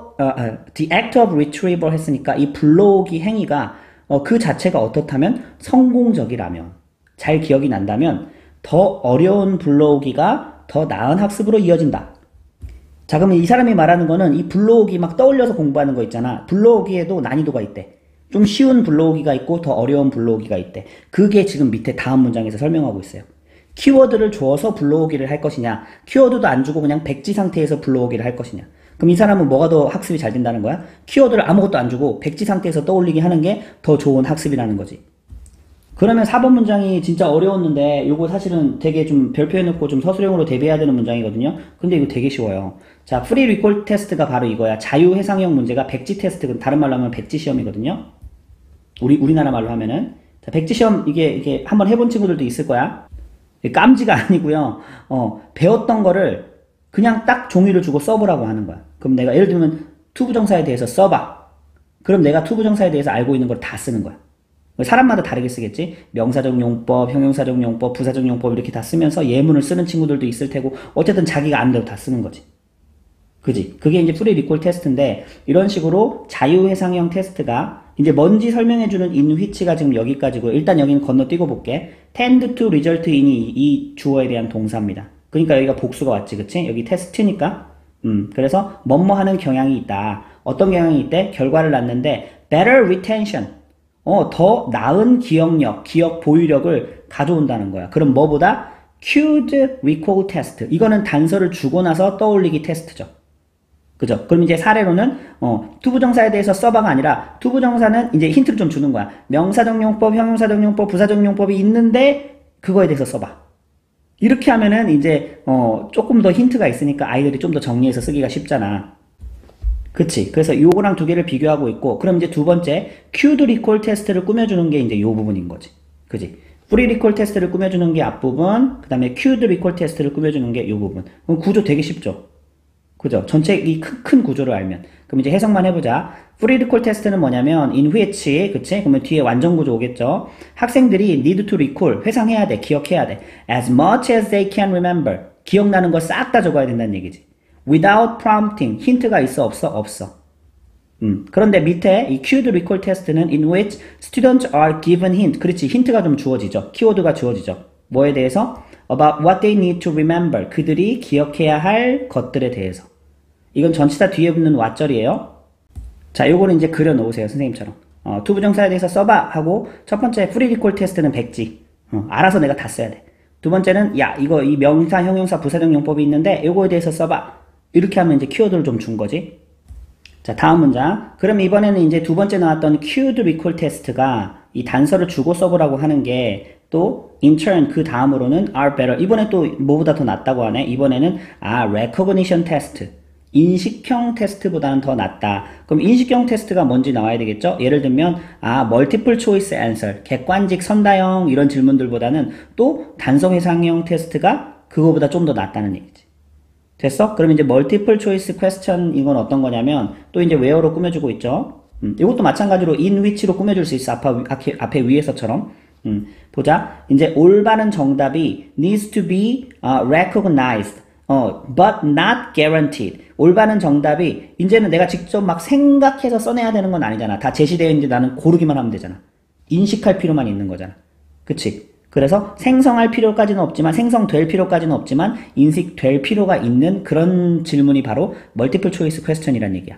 the act of retrieval 했으니까 이 불러오기 행위가 그 자체가 어떻다면 성공적이라면, 잘 기억이 난다면 더 어려운 불러오기가 더 나은 학습으로 이어진다. 자, 그러면 이 사람이 말하는 거는 이 불러오기 막 떠올려서 공부하는 거 있잖아. 불러오기에도 난이도가 있대. 좀 쉬운 불러오기가 있고 더 어려운 불러오기가 있대. 그게 지금 밑에 다음 문장에서 설명하고 있어요. 키워드를 줘서 불러오기를 할 것이냐, 키워드도 안 주고 그냥 백지 상태에서 불러오기를 할 것이냐. 그럼 이 사람은 뭐가 더 학습이 잘 된다는 거야? 키워드를 아무것도 안 주고 백지 상태에서 떠올리게 하는 게 더 좋은 학습이라는 거지. 그러면 4번 문장이 진짜 어려웠는데 요거 사실은 되게 좀 별표해놓고 좀 서술형으로 대비해야 되는 문장이거든요. 근데 이거 되게 쉬워요. 자, 프리 리콜 테스트가 바로 이거야. 자유해상형 문제가 백지 테스트, 다른 말로 하면 백지 시험이거든요. 우리나라 말로 하면은. 자, 백지 시험 이게 한번 해본 친구들도 있을 거야. 깜지가 아니고요. 배웠던 거를 그냥 딱 종이를 주고 써보라고 하는 거야. 그럼 내가 예를 들면 투부정사에 대해서 써봐. 그럼 내가 투부정사에 대해서 알고 있는 걸 다 쓰는 거야. 사람마다 다르게 쓰겠지. 명사적 용법, 형용사적 용법, 부사적 용법 이렇게 다 쓰면서 예문을 쓰는 친구들도 있을 테고 어쨌든 자기가 아는 대로 다 쓰는 거지. 그지? 그게 이제 프리 리콜 테스트인데 이런 식으로 자유해상형 테스트가 이제 뭔지 설명해주는 in which가 지금 여기까지고 일단 여기는 건너뛰고 볼게. tend to result in이 이 주어에 대한 동사입니다. 그러니까 여기가 복수가 왔지, 그치? 여기 테스트니까. 그래서 뭐뭐 하는 경향이 있다. 어떤 경향이 있대? 결과를 낳는데 better retention. 더 나은 기억력, 기억 보유력을 가져온다는 거야. 그럼 뭐보다? cued recall test. 이거는 단서를 주고 나서 떠올리기 테스트죠. 그죠? 그럼 이제 사례로는, 투부정사에 대해서 써봐가 아니라, 투부정사는 이제 힌트를 좀 주는 거야. 명사적 용법, 형용사적 용법, 부사적 용법이 있는데, 그거에 대해서 써봐. 이렇게 하면은 이제, 조금 더 힌트가 있으니까 아이들이 좀 더 정리해서 쓰기가 쉽잖아. 그치? 그래서 요거랑 두 개를 비교하고 있고, 그럼 이제 두 번째, cued recall 테스트를 꾸며주는 게 이제 요 부분인 거지. 그지? 프리 리콜 테스트를 꾸며주는 게 앞부분, 그 다음에 cued recall 테스트를 꾸며주는 게 요 부분. 그럼 구조 되게 쉽죠? 그죠? 전체 이 큰 구조를 알면. 그럼 이제 해석만 해보자. 프리 리콜 테스트는 뭐냐면, in which, 그치? 그러면 뒤에 완전 구조 오겠죠? 학생들이 need to recall, 회상해야 돼, 기억해야 돼. as much as they can remember. 기억나는 걸 싹 다 적어야 된다는 얘기지. without prompting. 힌트가 있어, 없어? 없어. 그런데 밑에 이 cued recall 테스트는 in which students are given hint. 그렇지. 힌트가 좀 주어지죠. 키워드가 주어지죠. 뭐에 대해서? about what they need to remember. 그들이 기억해야 할 것들에 대해서. 이건 전치사 뒤에 붙는 what절이에요. 자, 요거는 이제 그려놓으세요. 선생님처럼. 투부정사에 대해서 써봐 하고 첫 번째 프리 리콜 테스트는 백지. 알아서 내가 다 써야 돼. 두 번째는 야, 이 명사, 형용사, 부사적 용법이 있는데 요거에 대해서 써봐. 이렇게 하면 이제 키워드를 좀 준 거지. 자, 다음 문장. 그럼 이번에는 이제 두 번째 나왔던 cued recall 테스트가 이 단서를 주고 써보라고 하는 게 또 in turn 그 다음으로는 are better. 이번에 또 뭐보다 더 낫다고 하네. 이번에는 recognition test. 인식형 테스트보다는 더 낫다. 그럼 인식형 테스트가 뭔지 나와야 되겠죠? 예를 들면 multiple choice answer. 객관식 선다형 이런 질문들보다는 또 단서 회상형 테스트가 그거보다 좀 더 낫다는 얘기지. 됐어? 그럼 이제 multiple choice question 이건 어떤 거냐면 또 이제 where로 꾸며주고 있죠. 이것도 마찬가지로 in which로 꾸며줄 수 있어. 앞에 위에서처럼. 보자. 이제 올바른 정답이 needs to be recognized. but not guaranteed. 올바른 정답이 이제는 내가 직접 막 생각해서 써내야 되는 건 아니잖아. 다 제시되어 있는데 나는 고르기만 하면 되잖아. 인식할 필요만 있는 거잖아. 그치? 그래서 생성할 필요까지는 없지만 생성될 필요까지는 없지만 인식될 필요가 있는 그런 질문이 바로 멀티플 초이스 퀘스천이란 얘기야.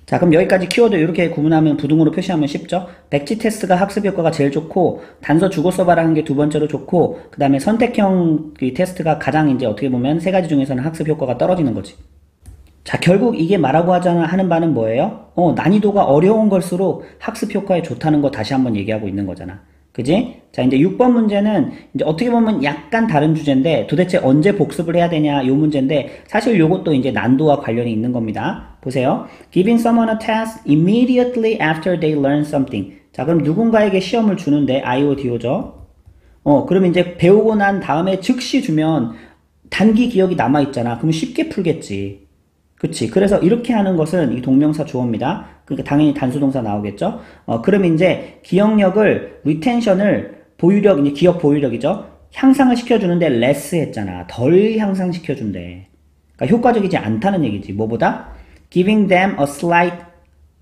자, 그럼 여기까지 키워드 이렇게 구분하면 부등호로 표시하면 쉽죠? 백지 테스트가 학습 효과가 제일 좋고 단서 주고 써봐라는 게 두 번째로 좋고 그 다음에 선택형 테스트가 가장 이제 어떻게 보면 세 가지 중에서는 학습 효과가 떨어지는 거지. 자, 결국 이게 말하고 하는 바는 뭐예요? 난이도가 어려운 걸수록 학습 효과에 좋다는 거 다시 한번 얘기하고 있는 거잖아. 그지? 자, 이제 6번 문제는 이제 어떻게 보면 약간 다른 주제인데 도대체 언제 복습을 해야 되냐 요 문제인데 사실 요것도 이제 난도와 관련이 있는 겁니다. 보세요. Giving someone a task immediately after they learn something. 자, 그럼 누군가에게 시험을 주는데 IODO죠. 그럼 이제 배우고 난 다음에 즉시 주면 단기 기억이 남아있잖아. 그럼 쉽게 풀겠지. 그치? 그래서 이렇게 하는 것은 이 동명사 주어입니다. 그러니까 당연히 단수동사 나오겠죠? 그럼 이제 기억력을, 리텐션을, 보유력, 이제 기억 보유력이죠? 향상을 시켜주는데 less 했잖아. 덜 향상시켜준대. 그러니까 효과적이지 않다는 얘기지. 뭐보다? Giving them a slight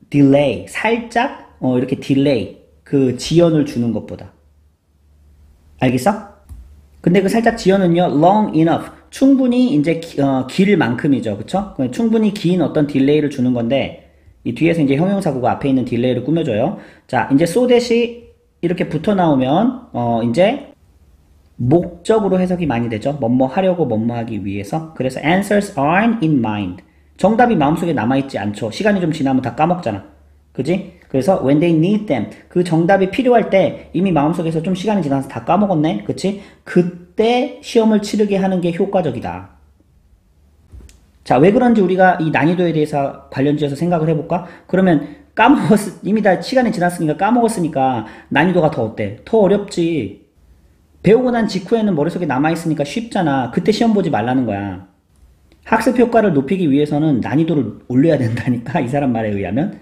delay. 살짝, 이렇게 delay. 그 지연을 주는 것보다. 알겠어? 근데 그 살짝 지연은요, long enough. 충분히 이제 길 만큼이죠. 그쵸? 충분히 긴 어떤 딜레이를 주는 건데 이 뒤에서 이제 형용사구가 앞에 있는 딜레이를 꾸며줘요. 자, 이제 so that이 이렇게 붙어 나오면, 이제 목적으로 해석이 많이 되죠. 뭐뭐 하려고 뭐뭐 하기 위해서. 그래서 answers aren't in mind. 정답이 마음속에 남아있지 않죠. 시간이 좀 지나면 다 까먹잖아. 그지? 그래서 when they need them. 그 정답이 필요할 때 이미 마음속에서 좀 시간이 지나서 다 까먹었네. 그치? 그때 시험을 치르게 하는 게 효과적이다. 자, 왜 그런지 우리가 이 난이도에 대해서 관련지어서 생각을 해볼까? 그러면 이미 다 시간이 지났으니까 까먹었으니까 난이도가 더 어때? 더 어렵지. 배우고 난 직후에는 머릿속에 남아있으니까 쉽잖아. 그때 시험 보지 말라는 거야. 학습 효과를 높이기 위해서는 난이도를 올려야 된다니까. 이 사람 말에 의하면.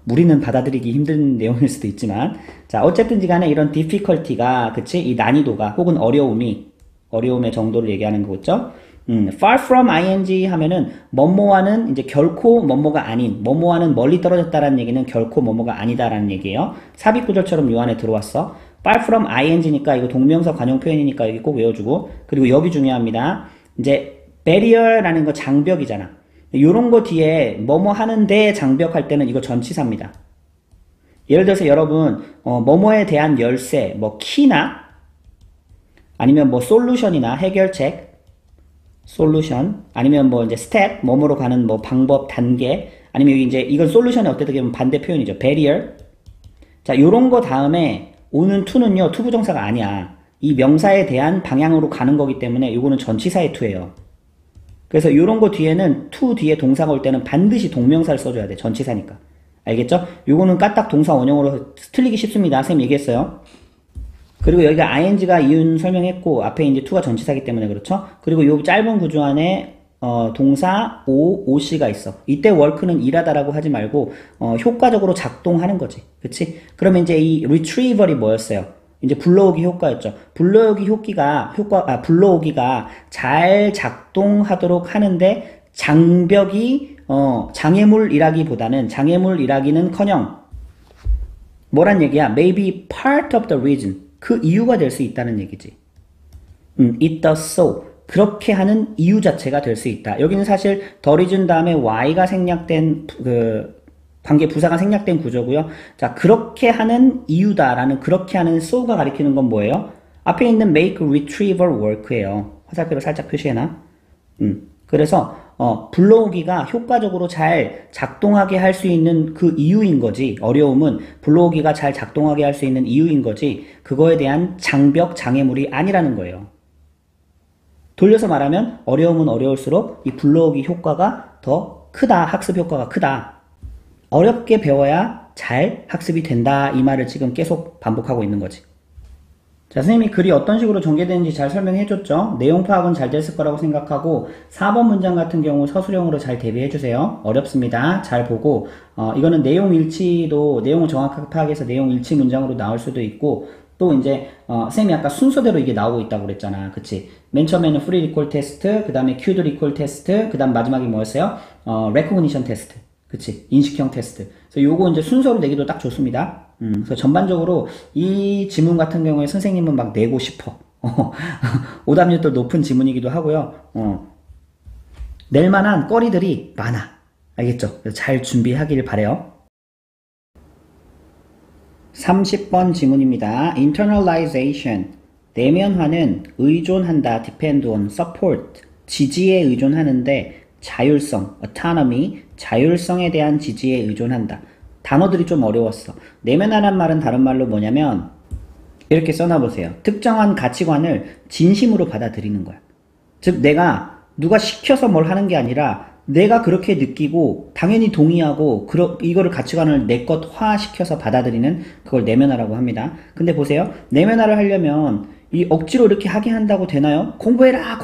무리는 받아들이기 힘든 내용일 수도 있지만. 자, 어쨌든지 간에 이런 difficulty가, 그치? 이 난이도가, 혹은 어려움의 정도를 얘기하는 거겠죠? far from ing 하면은, 뭐뭐와는 이제 결코 뭐뭐가 아닌, 뭐뭐와는 멀리 떨어졌다라는 얘기는 결코 뭐뭐가 아니다라는 얘기예요. 삽입구절처럼 요 안에 들어왔어. far from ing니까 이거 동명사 관용 표현이니까 여기 꼭 외워주고. 그리고 여기 중요합니다. 이제 barrier라는 거 장벽이잖아. 요런 거 뒤에 뭐뭐 하는데 장벽할 때는 이거 전치사입니다. 예를 들어서 여러분 뭐뭐에 대한 열쇠, 뭐 키나 아니면 뭐 솔루션이나 해결책, 솔루션 아니면 뭐 이제 스텝, 뭐뭐로 가는 뭐 방법, 단계 아니면 여기 이제 이건 솔루션의 어떻게 보면 반대 표현이죠. barrier. 자, 요런 거 다음에 오는 to는요, to 부정사가 아니야. 이 명사에 대한 방향으로 가는 거기 때문에 요거는 전치사의 to예요. 그래서 이런 거 뒤에는 to 뒤에 동사가 올 때는 반드시 동명사를 써줘야 돼. 전치사니까. 알겠죠? 요거는 까딱 동사 원형으로 틀리기 쉽습니다. 쌤 얘기했어요. 그리고 여기가 ing가 이유는 설명했고 앞에 이제 to가 전치사기 때문에 그렇죠? 그리고 요 짧은 구조 안에 동사 OC가 있어. 이때 work는 일하다라고 하지 말고 효과적으로 작동하는 거지. 그치? 그러면 이제 이 retrieval이 뭐였어요? 이제 불러오기 효과였죠. 불러오기가 잘 작동하도록 하는데 장애물이라기는커녕 뭐란 얘기야? Maybe part of the reason. 그 이유가 될 수 있다는 얘기지. It does so. 그렇게 하는 이유 자체가 될 수 있다. 여기는 사실 the reason 다음에 y가 생략된 관계 부사가 생략된 구조고요. 자, 그렇게 하는 이유다라는 그렇게 하는 so가 가리키는 건 뭐예요? 앞에 있는 make retrieval work예요. 화살표로 살짝 표시해놔. 그래서 불러오기가 효과적으로 잘 작동하게 할 수 있는 그 이유인 거지. 어려움은 불러오기가 잘 작동하게 할 수 있는 이유인 거지. 그거에 대한 장애물이 아니라는 거예요. 돌려서 말하면 어려움은 어려울수록 이 불러오기 효과가 더 크다. 학습 효과가 크다. 어렵게 배워야 잘 학습이 된다. 이 말을 지금 계속 반복하고 있는 거지. 자, 선생님이 글이 어떤 식으로 전개되는지 잘 설명해 줬죠? 내용 파악은 잘 됐을 거라고 생각하고 4번 문장 같은 경우 서술형으로 잘 대비해 주세요. 어렵습니다. 잘 보고 이거는 내용 내용을 정확하게 파악해서 내용 일치 문장으로 나올 수도 있고 또 이제 쌤이 아까 순서대로 이게 나오고 있다고 그랬잖아. 그치? 맨 처음에는 free recall 테스트, 그 다음에 queued recall 테스트, 그 다음 마지막에 뭐였어요? recognition 테스트. 그치? 인식형 테스트. 그래서 요거 이제 순서로 내기도 딱 좋습니다. 그래서 전반적으로 이 지문 같은 경우에 선생님은 막 내고 싶어. 오답률도 높은 지문이기도 하고요. 낼 만한 거리들이 많아. 알겠죠? 그래서 잘 준비하길 바래요. 30번 지문입니다. internalization. 내면화는 의존한다, depend on, support, 지지에 의존하는데 자율성, autonomy, 자율성에 대한 지지에 의존한다. 단어들이 좀 어려웠어. 내면화란 말은 다른 말로 뭐냐면 이렇게 써놔보세요. 특정한 가치관을 진심으로 받아들이는 거야. 즉 내가 누가 시켜서 뭘 하는 게 아니라 내가 그렇게 느끼고 당연히 동의하고 이거를 가치관을 내 것화시켜서 받아들이는 그걸 내면화라고 합니다. 근데 보세요. 내면화를 하려면 이 억지로 이렇게 하게 한다고 되나요? 공부해라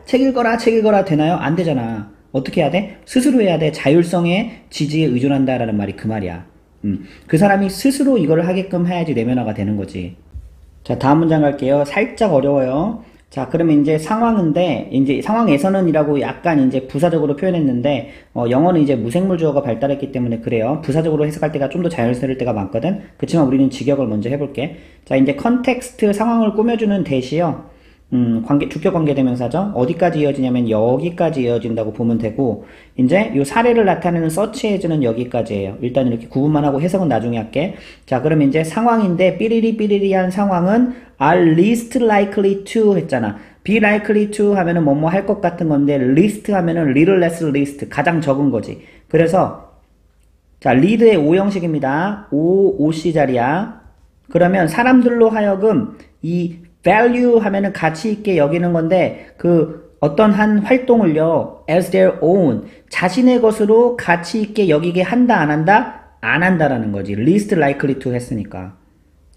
책 읽어라 되나요? 안 되잖아. 어떻게 해야 돼? 스스로 해야 돼. 자율성의 지지에 의존한다라는 말이 그 말이야. 그 사람이 스스로 이걸 하게끔 해야지 내면화가 되는 거지. 자, 다음 문장 갈게요. 살짝 어려워요. 자, 그러면 이제 상황인데, 이제 상황에서는 이라고 약간 이제 부사적으로 표현했는데, 영어는 이제 무생물 주어가 발달했기 때문에 그래요. 부사적으로 해석할 때가 좀 더 자연스러울 때가 많거든? 그치만 우리는 직역을 먼저 해볼게. 자, 이제 컨텍스트 상황을 꾸며주는 대시요. 주격 관계대명사죠. 어디까지 이어지냐면 여기까지 이어진다고 보면 되고, 이제 요 사례를 나타내는 search as는 여기까지예요. 일단 이렇게 구분만 하고 해석은 나중에 할게. 자, 그럼 이제 상황인데 삐리리삐리리한 상황은 are least likely to 했잖아. be likely to 하면은 뭐뭐 할 것 같은 건데, least 하면은 little less least, 가장 적은 거지. 그래서 자, lead의 O 형식입니다. OC 자리야. 그러면 사람들로 하여금 이 value 하면은 가치 있게 여기는 건데, 그 어떤 한 활동을요, as their own, 자신의 것으로 가치 있게 여기게 한다, 안 한다? 안 한다라는 거지. least likely to 했으니까.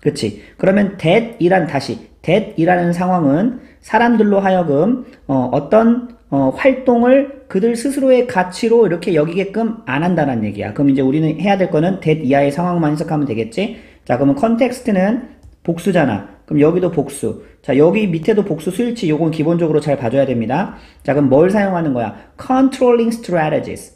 그치? 그러면 that이라는 상황은 사람들로 하여금 어떤 활동을 그들 스스로의 가치로 이렇게 여기게끔 안 한다는 얘기야. 그럼 이제 우리는 해야 될 거는 that 이하의 상황만 해석하면 되겠지? 자, 그러면 컨텍스트는 복수잖아. 그럼 여기도 복수. 자, 여기 밑에도 복수 수일치. 요건 기본적으로 잘 봐줘야 됩니다. 자, 그럼 뭘 사용하는 거야? controlling strategies.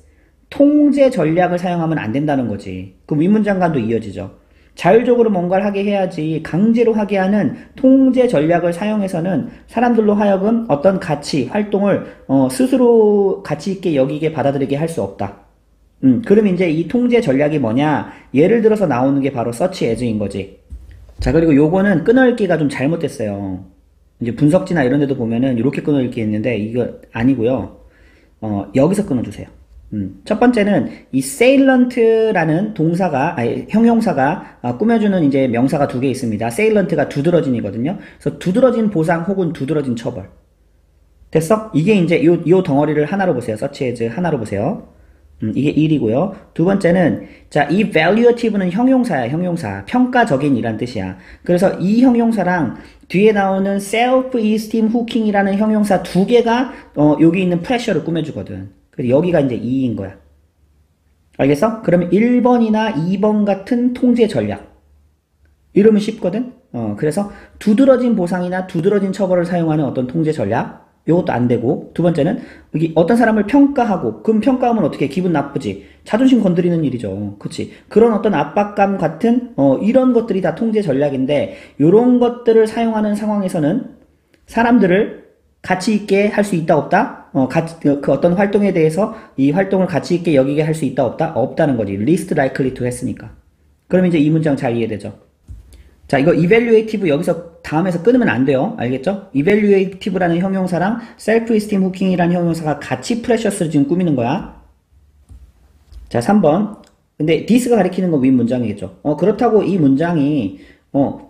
통제 전략을 사용하면 안 된다는 거지. 그럼 윗문장과도 이어지죠. 자율적으로 뭔가를 하게 해야지 강제로 하게 하는 통제 전략을 사용해서는 사람들로 하여금 어떤 가치, 활동을 스스로 가치 있게 여기게 받아들이게 할 수 없다. 그럼 이제 이 통제 전략이 뭐냐? 예를 들어서 나오는 게 바로 search as인 거지. 자, 그리고 요거는 끊어읽기가 좀 잘못됐어요. 이제 분석지나 이런 데도 보면은 이렇게 끊어읽기 했는데 이거 아니고요. 여기서 끊어주세요. 첫 번째는 이 sailant라는 형용사가 꾸며주는 이제 명사가 두 개 있습니다. sailant가 두드러진이거든요. 그래서 두드러진 보상 혹은 두드러진 처벌. 됐어? 이게 이제 요 덩어리를 하나로 보세요. search as 하나로 보세요. 이게 1이고요. 두 번째는 자, 이 evaluative는 형용사야. 형용사. 평가적인이란 뜻이야. 그래서 이 형용사랑 뒤에 나오는 self-esteem hooking이라는 형용사 두 개가 여기 있는 pressure를 꾸며주거든. 그래서 여기가 이제 2인 거야. 알겠어? 그러면 1번이나 2번 같은 통제 전략. 이러면 쉽거든? 그래서 두드러진 보상이나 두드러진 처벌을 사용하는 어떤 통제 전략. 요것도 안 되고. 두 번째는 여기 어떤 사람을 평가하고, 그럼 평가하면 어떻게 기분 나쁘지? 자존심 건드리는 일이죠. 그치? 그런 어떤 압박감 같은 이런 것들이 다 통제 전략인데, 요런 것들을 사용하는 상황에서는 사람들을 가치 있게 할 수 있다 없다? 그 어떤 활동에 대해서 이 활동을 가치 있게 여기게 할 수 있다 없다? 없다는 거지. least likely to 했으니까. 그럼 이제 이 문장 잘 이해되죠? 자, 이거 evaluative 여기서 다음에서 끊으면 안 돼요. 알겠죠? evaluative라는 형용사랑 self-esteem hooking이라는 형용사가 같이 프레셔스를 지금 꾸미는 거야. 자, 3번. 근데 this가 가리키는 건 윗 문장이겠죠. 그렇다고 이 문장이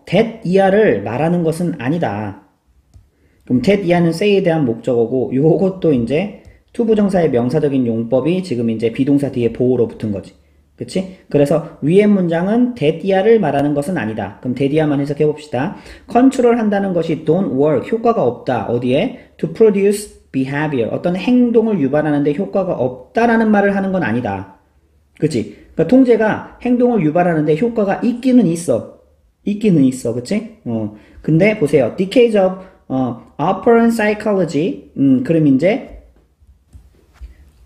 that 이하를 말하는 것은 아니다. 그럼 that 이하는 say에 대한 목적어고, 요것도 이제 투부정사의 명사적인 용법이 지금 이제 비동사 뒤에 보호로 붙은 거지. 그치? 그래서 위의 문장은 that 이하를 말하는 것은 아니다. 그럼 that 이하만 해석해 봅시다. 컨트롤 한다는 것이 don't work, 효과가 없다. 어디에? to produce behavior, 어떤 행동을 유발하는데 효과가 없다라는 말을 하는 건 아니다. 그치? 그러니까 통제가 행동을 유발하는데 효과가 있기는 있어. 그치? 근데 보세요. decades of operant psychology. 그럼 이제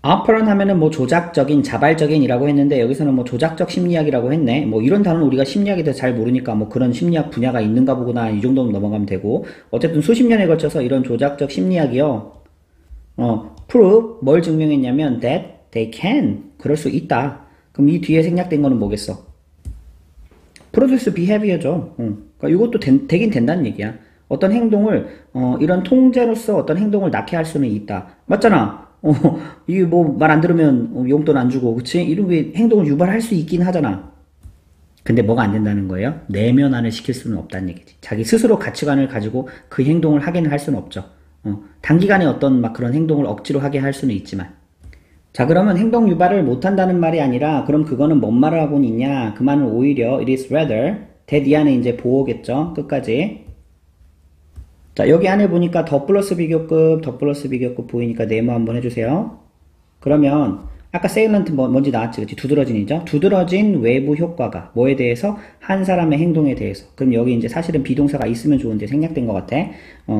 operant 하면은 뭐 조작적인, 자발적인이라고 했는데 여기서는 뭐 조작적 심리학이라고 했네. 뭐 이런 단어는 우리가 심리학에 대해서 잘 모르니까 뭐 그런 심리학 분야가 있는가 보구나 이 정도는 넘어가면 되고, 어쨌든 수십 년에 걸쳐서 이런 조작적 심리학이요. prove 뭘 증명했냐면 that they can, 그럴 수 있다. 그럼 이 뒤에 생략된 거는 뭐겠어? produce behavior죠. 그러니까 이것도 되긴 된다는 얘기야. 어떤 행동을 이런 통제로서 어떤 행동을 낳게 할 수는 있다. 맞잖아. 이게 뭐 말 안 들으면 용돈 안 주고, 그치? 이런 게 행동을 유발할 수 있긴 하잖아. 근데 뭐가 안 된다는 거예요? 내면화를 시킬 수는 없다는 얘기지. 자기 스스로 가치관을 가지고 그 행동을 하게는 할 수는 없죠. 단기간에 어떤 막 그런 행동을 억지로 하게 할 수는 있지만. 자, 그러면 행동 유발을 못 한다는 말이 아니라, 그럼 그거는 뭔 말을 하고는 있냐? 그 말은 오히려 it is rather, that 이하는 이제 보호겠죠. 끝까지. 자, 여기 안에 보니까 더 플러스 비교급 보이니까 네모 한번 해주세요. 그러면 아까 salient 뭔지 나왔지, 그치? 두드러진이죠? 두드러진 외부 효과가 뭐에 대해서? 한 사람의 행동에 대해서. 그럼 여기 이제 사실은 비동사가 있으면 좋은데 생략된 것 같아.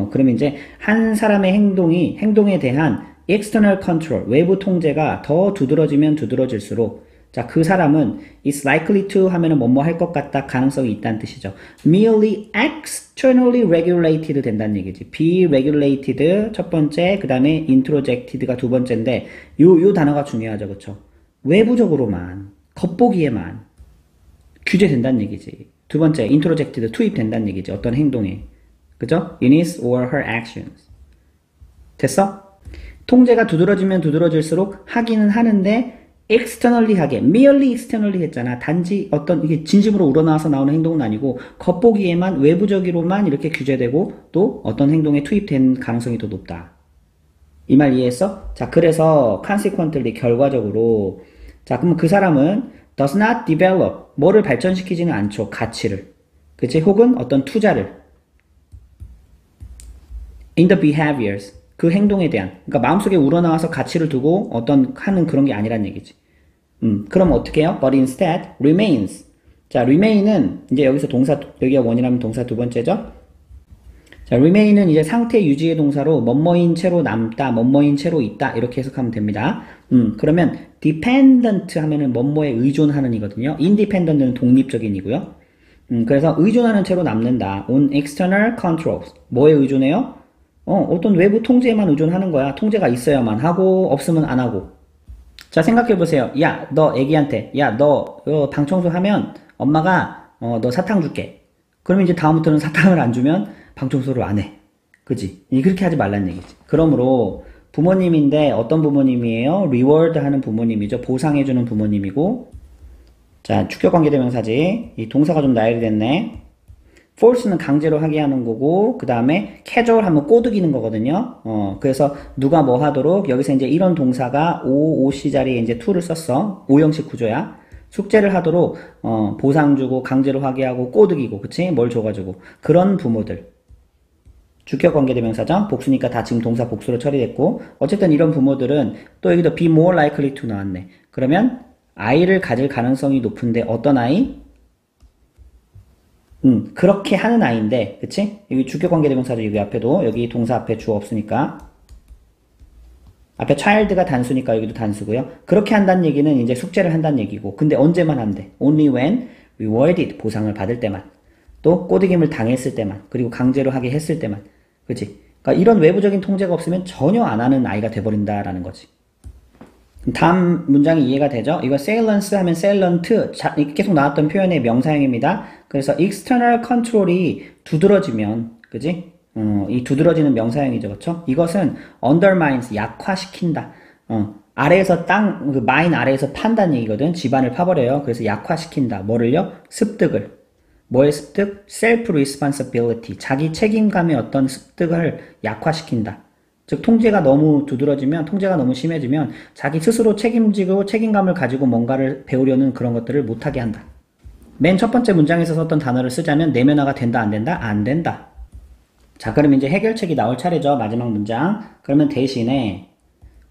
그러면 이제 한 사람의 행동에 대한 external control, 외부 통제가 더 두드러지면 두드러질수록 자, 그 사람은 is likely to 하면은 뭐뭐 할 것 같다, 가능성이 있다는 뜻이죠. merely externally regulated 된다는 얘기지. be regulated 첫 번째, 그 다음에 introjected가 두 번째인데 요 단어가 중요하죠. 그쵸? 외부적으로만, 겉보기에만 규제된다는 얘기지. 두 번째, introjected 투입된다는 얘기지. 어떤 행동에. 그죠? in his or her actions. 됐어? 통제가 두드러지면 두드러질수록 하기는 하는데 externally 하게, merely externally 했잖아. 단지 어떤 이게 진심으로 우러나와서 나오는 행동은 아니고 겉보기에만 외부적으로만 이렇게 규제되고 또 어떤 행동에 투입된 가능성이 더 높다. 이 말 이해했어? 자, 그래서 consequently 결과적으로 자, 그럼 그 사람은 does not develop 뭐를 발전시키지는 않죠. 가치를. 그치? 혹은 어떤 투자를 in the behaviors 그 행동에 대한 그러니까 마음속에 우러나와서 가치를 두고 어떤 하는 그런 게 아니란 얘기지. 그럼 어떻게 해요? But instead remains. 자, remain은 이제 여기서 동사 여기가 원이라면 동사 두 번째죠. 자, remain은 이제 상태 유지의 동사로 뭐뭐인 채로 남다, 뭐뭐인 채로 있다 이렇게 해석하면 됩니다. 그러면 dependent 하면은 뭐뭐에 의존하는 이거든요. independent은 독립적인 이고요. 그래서 의존하는 채로 남는다. on external controls. 뭐에 의존해요? 어떤 외부 통제에만 의존하는 거야. 통제가 있어야만 하고 없으면 안 하고. 자, 생각해보세요. 야, 너 애기한테 야, 너 방 청소하면 엄마가 너 사탕 줄게. 그러면 이제 다음부터는 사탕을 안 주면 방 청소를 안 해. 그지? 그렇게 하지 말란 얘기지. 그러므로 부모님인데 어떤 부모님이에요? reward 하는 부모님이죠. 보상해주는 부모님이고. 자, 주격관계대명사지. 이 동사가 좀 나열이 됐네. force는 강제로 하게 하는 거고, 그 다음에 casual 하면 꼬드기는 거거든요. 그래서 누가 뭐 하도록, 여기서 이제 이런 동사가 OC 자리에 이제 to를 썼어. 오형식 구조야. 숙제를 하도록, 보상 주고, 강제로 하게 하고, 꼬드기고, 그치? 뭘 줘가지고. 그런 부모들. 주격 관계대명사죠? 복수니까 다 지금 동사 복수로 처리됐고, 어쨌든 이런 부모들은 또 여기도 be more likely to 나왔네. 그러면, 아이를 가질 가능성이 높은데 어떤 아이? 그렇게 하는 아이인데, 그치? 여기 주격관계대명사죠. 여기 앞에도, 여기 동사 앞에 주어 없으니까. 앞에 child가 단수니까 여기도 단수고요. 그렇게 한다는 얘기는 이제 숙제를 한다는 얘기고, 근데 언제만 한대? Only when rewarded, 보상을 받을 때만. 또 꼬드김을 당했을 때만. 그리고 강제로 하게 했을 때만. 그치? 그러니까 이런 외부적인 통제가 없으면 전혀 안 하는 아이가 돼버린다라는 거지. 다음 문장이 이해가 되죠? 이거 salience 하면 salient, 계속 나왔던 표현의 명사형입니다. 그래서 external control이 두드러지면, 그지? 이 두드러지는 명사형이죠, 그쵸? 이것은 undermines, 약화시킨다. 아래에서 그 마인 아래에서 판다는 얘기거든. 집안을 파버려요. 그래서 약화시킨다. 뭐를요? 습득을. 뭐의 습득? self-responsibility. 자기 책임감의 어떤 습득을 약화시킨다. 즉 통제가 너무 두드러지면 통제가 너무 심해지면 자기 스스로 책임지고 책임감을 가지고 뭔가를 배우려는 그런 것들을 못하게 한다. 맨 첫 번째 문장에서 썼던 단어를 쓰자면 내면화가 된다 안 된다? 안 된다. 자, 그럼 이제 해결책이 나올 차례죠. 마지막 문장. 그러면 대신에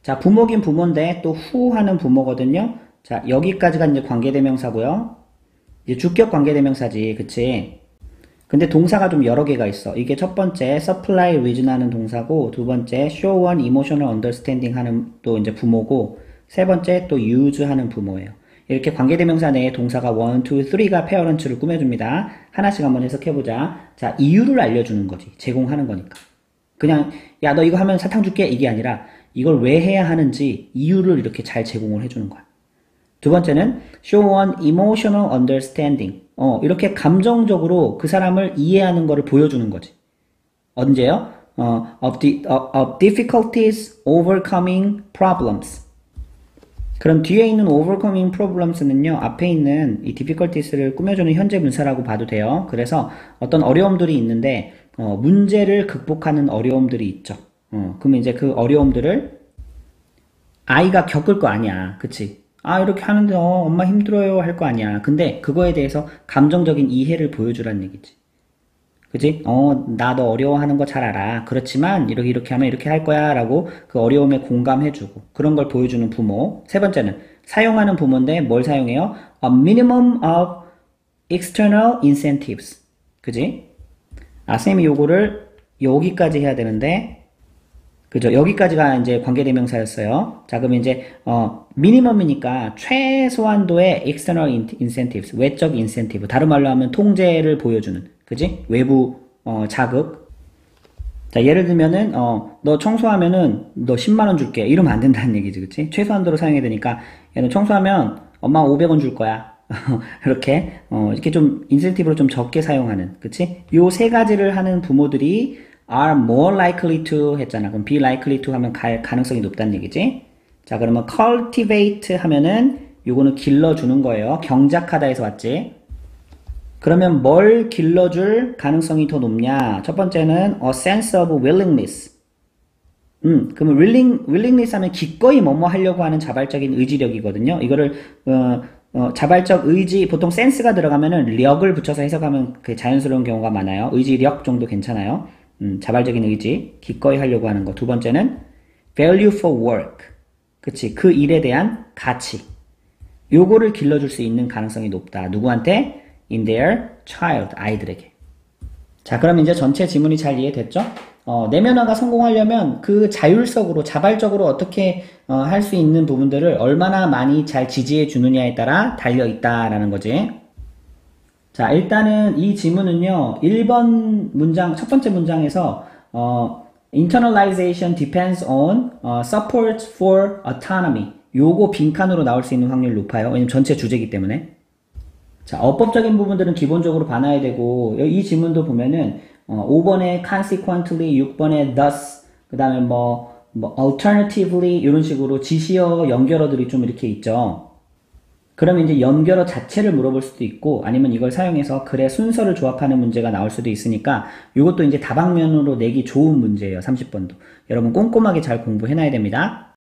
자, 부모긴 부모인데 또 후 하는 부모거든요. 자, 여기까지가 이제 관계대명사고요. 이제 주격 관계대명사지. 그치? 근데 동사가 좀 여러 개가 있어. 이게 첫 번째 supply reason 하는 동사고, 두 번째 show one emotional understanding 하는 또 이제 부모고, 세 번째 또 use 하는 부모예요. 이렇게 관계대명사 내에 동사가 1, 2, 3가 페어런츠를 꾸며줍니다. 하나씩 한번 해석해보자. 자, 이유를 알려주는 거지. 제공하는 거니까. 그냥 야, 너 이거 하면 사탕 줄게 이게 아니라 이걸 왜 해야 하는지 이유를 이렇게 잘 제공을 해주는 거야. 두 번째는 show one emotional understanding. 이렇게 감정적으로 그 사람을 이해하는 것을 보여주는 거지. 언제요? of difficulties overcoming problems. 그럼 뒤에 있는 overcoming problems는요, 앞에 있는 이 difficulties를 꾸며주는 현재 분사라고 봐도 돼요. 그래서 어떤 어려움들이 있는데, 문제를 극복하는 어려움들이 있죠. 그러면 이제 그 어려움들을 아이가 겪을 거 아니야. 그치? 아, 이렇게 하는데, 엄마 힘들어요. 할 거 아니야. 근데 그거에 대해서 감정적인 이해를 보여주라는 얘기지. 그지? 나 너 어려워하는 거 잘 알아. 그렇지만, 이렇게 하면 이렇게 할 거야. 라고 그 어려움에 공감해주고, 그런 걸 보여주는 부모. 세 번째는, 사용하는 부모인데 뭘 사용해요? A minimum of external incentives. 그지? 아, 쌤이 요거를 여기까지 해야 되는데, 그죠? 여기까지가 이제 관계대명사였어요. 자, 그럼 이제, 미니멈이니까 최소한도의 external incentives, 외적 인센티브. 다른 말로 하면 통제를 보여주는, 그지? 외부, 자극. 자, 예를 들면은, 너 청소하면은, 너 10만원 줄게. 이러면 안 된다는 얘기지, 그치? 최소한도로 사용해야 되니까, 야, 너 청소하면 엄마 500원 줄 거야. 이렇게, 이렇게 좀, 인센티브로 좀 적게 사용하는, 그치? 요 세 가지를 하는 부모들이 are more likely to 했잖아. 그럼 be likely to 하면 갈 가능성이 높다는 얘기지? 자, 그러면 cultivate 하면은, 요거는 길러주는 거예요. 경작하다에서 왔지? 그러면 뭘 길러줄 가능성이 더 높냐? 첫 번째는 a sense of willingness. 그러면 willingness 하면 기꺼이 뭐뭐 하려고 하는 자발적인 의지력이거든요. 이거를 자발적 의지, 보통 sense가 들어가면은 력을 붙여서 해석하면 그 자연스러운 경우가 많아요. 의지력 정도 괜찮아요. 자발적인 의지, 기꺼이 하려고 하는 거. 두 번째는 value for work. 그치? 그 일에 대한 가치. 요거를 길러줄 수 있는 가능성이 높다. 누구한테? in their child, 아이들에게. 자, 그럼 이제 전체 지문이 잘 이해됐죠? 내면화가 성공하려면 그 자율적으로, 자발적으로 어떻게 할 수 있는 부분들을 얼마나 많이 잘 지지해 주느냐에 따라 달려있다라는 거지. 자, 일단은 이 지문은요, 1번 문장, 첫 번째 문장에서, internalization depends on support for autonomy. 요거 빈칸으로 나올 수 있는 확률이 높아요. 왜냐면 전체 주제이기 때문에. 자, 어법적인 부분들은 기본적으로 봐놔야 되고, 이 지문도 보면은, 5번에 consequently, 6번에 thus, 그 다음에 alternatively, 이런 식으로 지시어, 연결어들이 좀 이렇게 있죠. 그러면 이제 연결어 자체를 물어볼 수도 있고, 아니면 이걸 사용해서 글의 순서를 조합하는 문제가 나올 수도 있으니까, 이것도 이제 다방면으로 내기 좋은 문제예요, 30번도. 여러분 꼼꼼하게 잘 공부해놔야 됩니다.